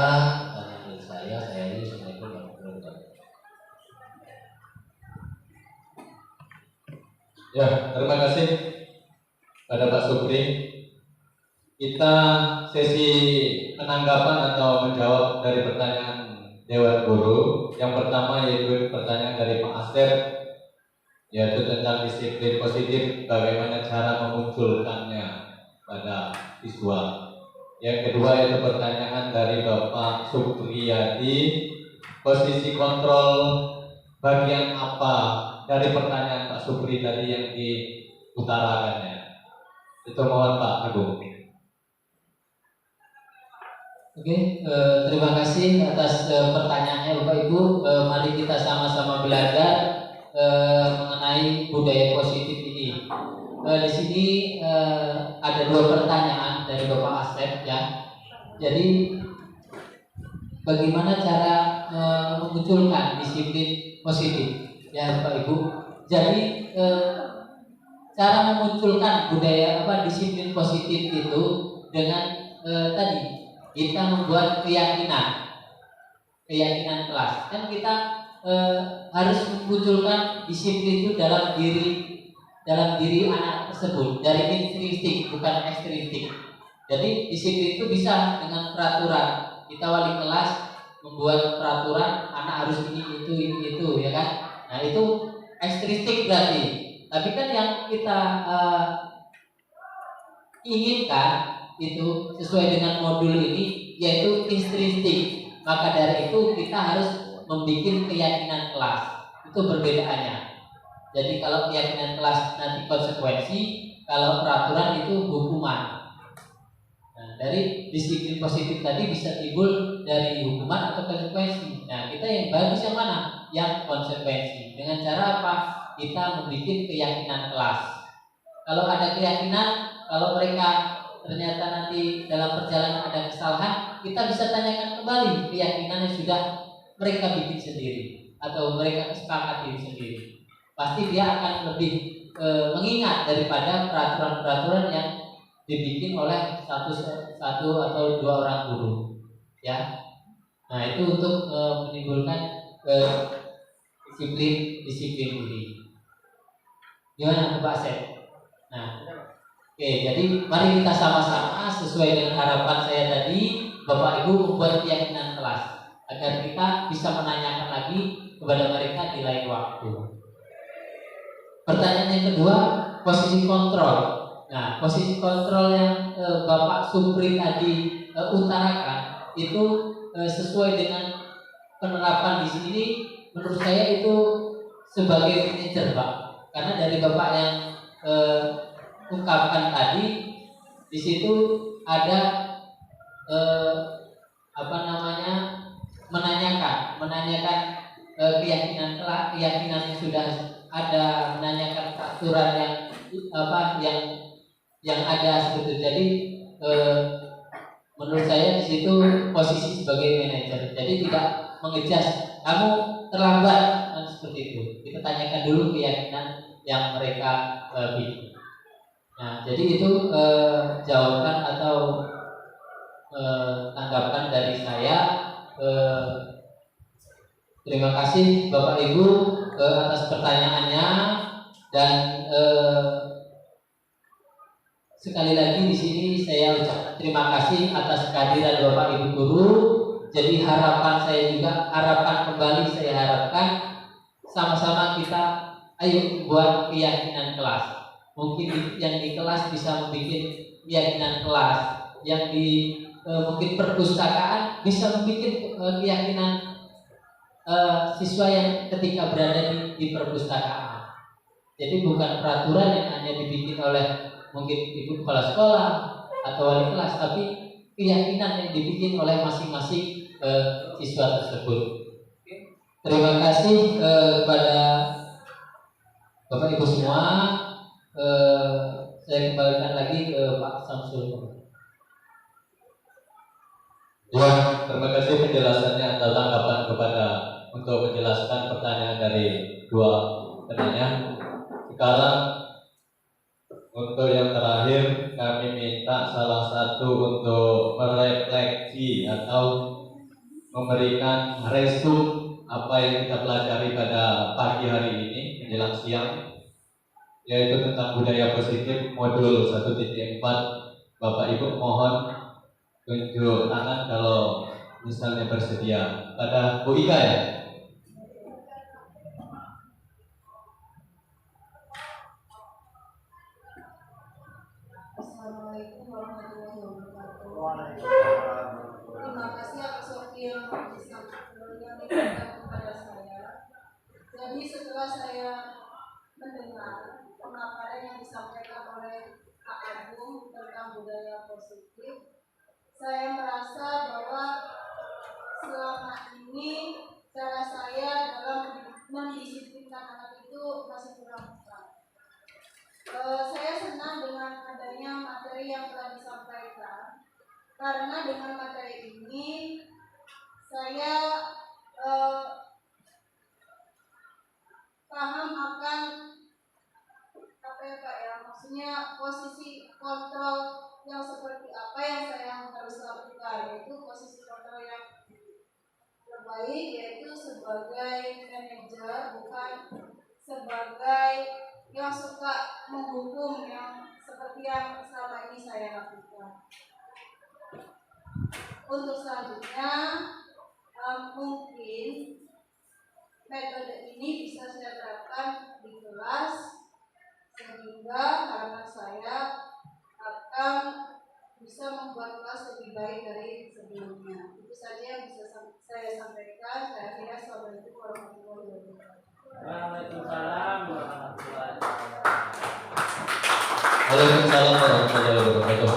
pertanyaan dari saya. Saya ini Assalamualaikum warahmatullahi wabarakatuh. Ya, terima kasih pada Pak Supri. Kita sesi penanggapan atau menjawab dari pertanyaan Dewan Guru. Yang pertama yaitu pertanyaan dari Pak Asep, yaitu tentang disiplin positif, bagaimana cara memunculkannya pada siswa. Yang kedua yaitu pertanyaan dari Bapak Supriyadi, posisi kontrol bagian apa dari pertanyaan Pak Supri tadi yang diutarakannya. Itu mohon Pak Agung. Oke, terima kasih atas pertanyaannya Bapak Ibu. Mari kita sama-sama belajar mengenai budaya positif ini. Di sini ada 2 pertanyaan dari Bapak Asep ya. Jadi bagaimana cara memunculkan disiplin positif ya Bapak Ibu. Jadi cara memunculkan budaya disiplin positif itu dengan tadi kita membuat keyakinan kelas. Kan kita harus memunculkan disiplin itu dalam diri anak tersebut, dari intrinsik bukan ekstrinsik. Jadi disiplin itu bisa dengan peraturan. Kita wali kelas membuat peraturan anak harus ini itu ya kan. Nah itu ekstrinsik berarti. Tapi kan yang kita inginkan itu sesuai dengan modul ini yaitu intrinsik. Maka dari itu kita harus membuat keyakinan kelas. Itu perbedaannya. Jadi kalau keyakinan kelas nanti konsekuensi, kalau peraturan itu hukuman. Nah, dari disiplin positif tadi bisa timbul dari hukuman atau konsekuensi. Nah, kita yang bagus yang mana? Yang konsekuensi. Dengan cara apa? Kita membuat keyakinan kelas. Kalau ada keyakinan, kalau mereka ternyata nanti dalam perjalanan ada kesalahan, kita bisa tanyakan kembali keyakinan yang sudah mereka bikin sendiri atau mereka kesepakati sendiri. Pasti dia akan lebih mengingat daripada peraturan-peraturan yang dibikin oleh satu atau 2 orang guru, ya. Nah itu untuk menimbulkan disiplin diri. Gimana Pak Asep? Nah, oke. Jadi mari kita sama-sama sesuai dengan harapan saya tadi, Bapak Ibu membuat keyakinan kelas agar kita bisa menanyakan lagi kepada mereka di lain waktu. Pertanyaan yang kedua, posisi kontrol. Nah, posisi kontrol yang Bapak Supri tadi utarakan itu sesuai dengan penerapan di sini. Menurut saya itu sebagai manajer Pak, karena dari Bapak yang ungkapkan tadi di situ ada menanyakan keyakinan yang sudah ada, menanyakan aturan yang ada seperti itu. Jadi menurut saya di situ posisi sebagai manajer. Jadi tidak mengejas kamu terlambat seperti itu. Kita tanyakan dulu keyakinan yang mereka bikin. Nah, jadi itu jawaban atau tanggapan dari saya. Terima kasih Bapak Ibu atas pertanyaannya, dan sekali lagi di sini saya ucapkan terima kasih atas kehadiran Bapak Ibu guru. Jadi harapan saya juga, saya harapkan sama-sama kita ayo buat keyakinan kelas. Mungkin yang di kelas bisa membuat keyakinan kelas, yang di mungkin perpustakaan bisa membuat keyakinan siswa yang ketika berada di perpustakaan. Jadi bukan peraturan yang hanya dibikin oleh mungkin ibu kepala sekolah atau wali kelas, tapi keyakinan yang dibikin oleh masing-masing siswa tersebut. Terima kasih kepada Bapak Ibu semua. Saya kembalikan lagi ke Pak Samsul. Ya, terima kasih penjelasannya atau tanggapan kepada untuk menjelaskan pertanyaan dari dua penanya. Sekarang untuk yang terakhir kami minta salah satu untuk merefleksi atau memberikan resum apa yang kita pelajari pada pagi hari ini menjelang siang, yaitu tentang budaya positif modul 1.4. Bapak Ibu mohon tunjuk tangan kalau misalnya bersedia. Pada Bu Ika ya? Assalamualaikum warahmatullahi wabarakatuh. Terima kasih atas waktu yang diberikan kepada saya. Jadi setelah saya mendengar pemaparan yang disampaikan oleh Pak Agung tentang budaya positif, saya merasa bahwa selama ini cara saya dalam mendisiplinkan anak itu masih kurang tepat. Saya senang dengan adanya materi yang telah disampaikan, karena dengan materi ini saya paham akan apa ya Pak ya, maksudnya posisi kontrol yang seperti apa yang saya harus lakukan, yaitu posisi kontrol yang terbaik, yaitu sebagai manajer, bukan sebagai yang suka menghukum yang seperti yang selama ini saya lakukan. Untuk selanjutnya mungkin metode ini bisa saya terapkan di kelas, sehingga harapan saya akan bisa membuat kelas lebih baik dari sebelumnya. Itu saja yang bisa saya sampaikan. Saya kira Assalamualaikum warahmatullahi wabarakatuh. Waalaikumsalam warahmatullahi wabarakatuh. Waalaikumsalam warahmatullahi wabarakatuh.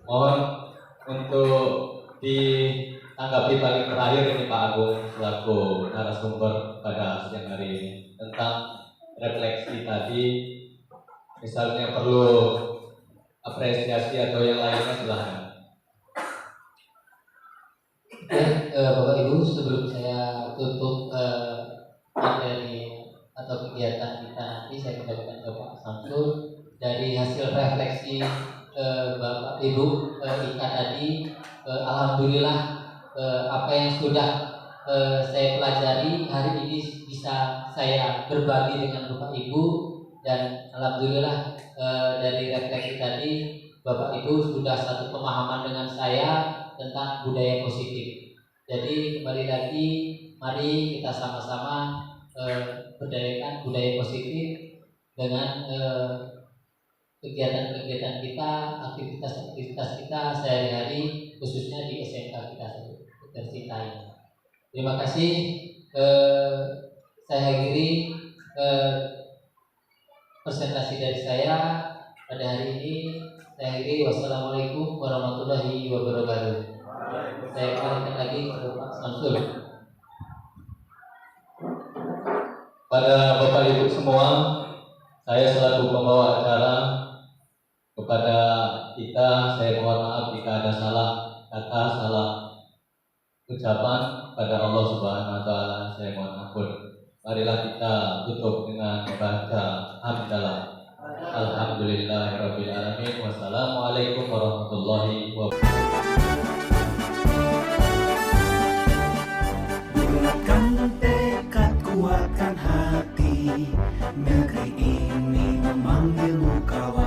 Mohon untuk ditanggapi paling terakhir ini Pak Agung selaku narasumber pada siang hari ini tentang refleksi tadi, misalnya perlu apresiasi atau yang lainnya, silahkan. Bapak Ibu, sebelum saya tutup materi atau kegiatan kita nanti, saya kembalikan ke Pak Samsul. Dari hasil refleksi Bapak Ibu Ika tadi, alhamdulillah apa yang sudah saya pelajari hari ini bisa saya berbagi dengan Bapak Ibu, dan alhamdulillah dari refleksi tadi Bapak Ibu sudah satu pemahaman dengan saya tentang budaya positif. Jadi kembali lagi, mari kita sama-sama berdayakan budaya positif dengan kegiatan-kegiatan kita, aktivitas-aktivitas kita sehari-hari, khususnya di SMK kita tercinta ini. Terima kasih. saya akhiri presentasi dari saya pada hari ini. Saya akhiri. Wassalamualaikum warahmatullahi wabarakatuh. Saya kembalikan lagi ke Pak Samsul. Pada Bapak Ibu semua, saya selaku pembawa acara kepada kita, saya mohon maaf jika ada salah kata, salah ucapan pada Allah Subhanahu wa taala, saya mohon ampun. Marilah kita tutup dengan membaca hamdalah. Alhamdulillahirabbil alamin. Wassalamualaikum warahmatullahi wabarakatuh. Bulatkan tekad, kuatkan hati, negeri ini memanggilmu kawan.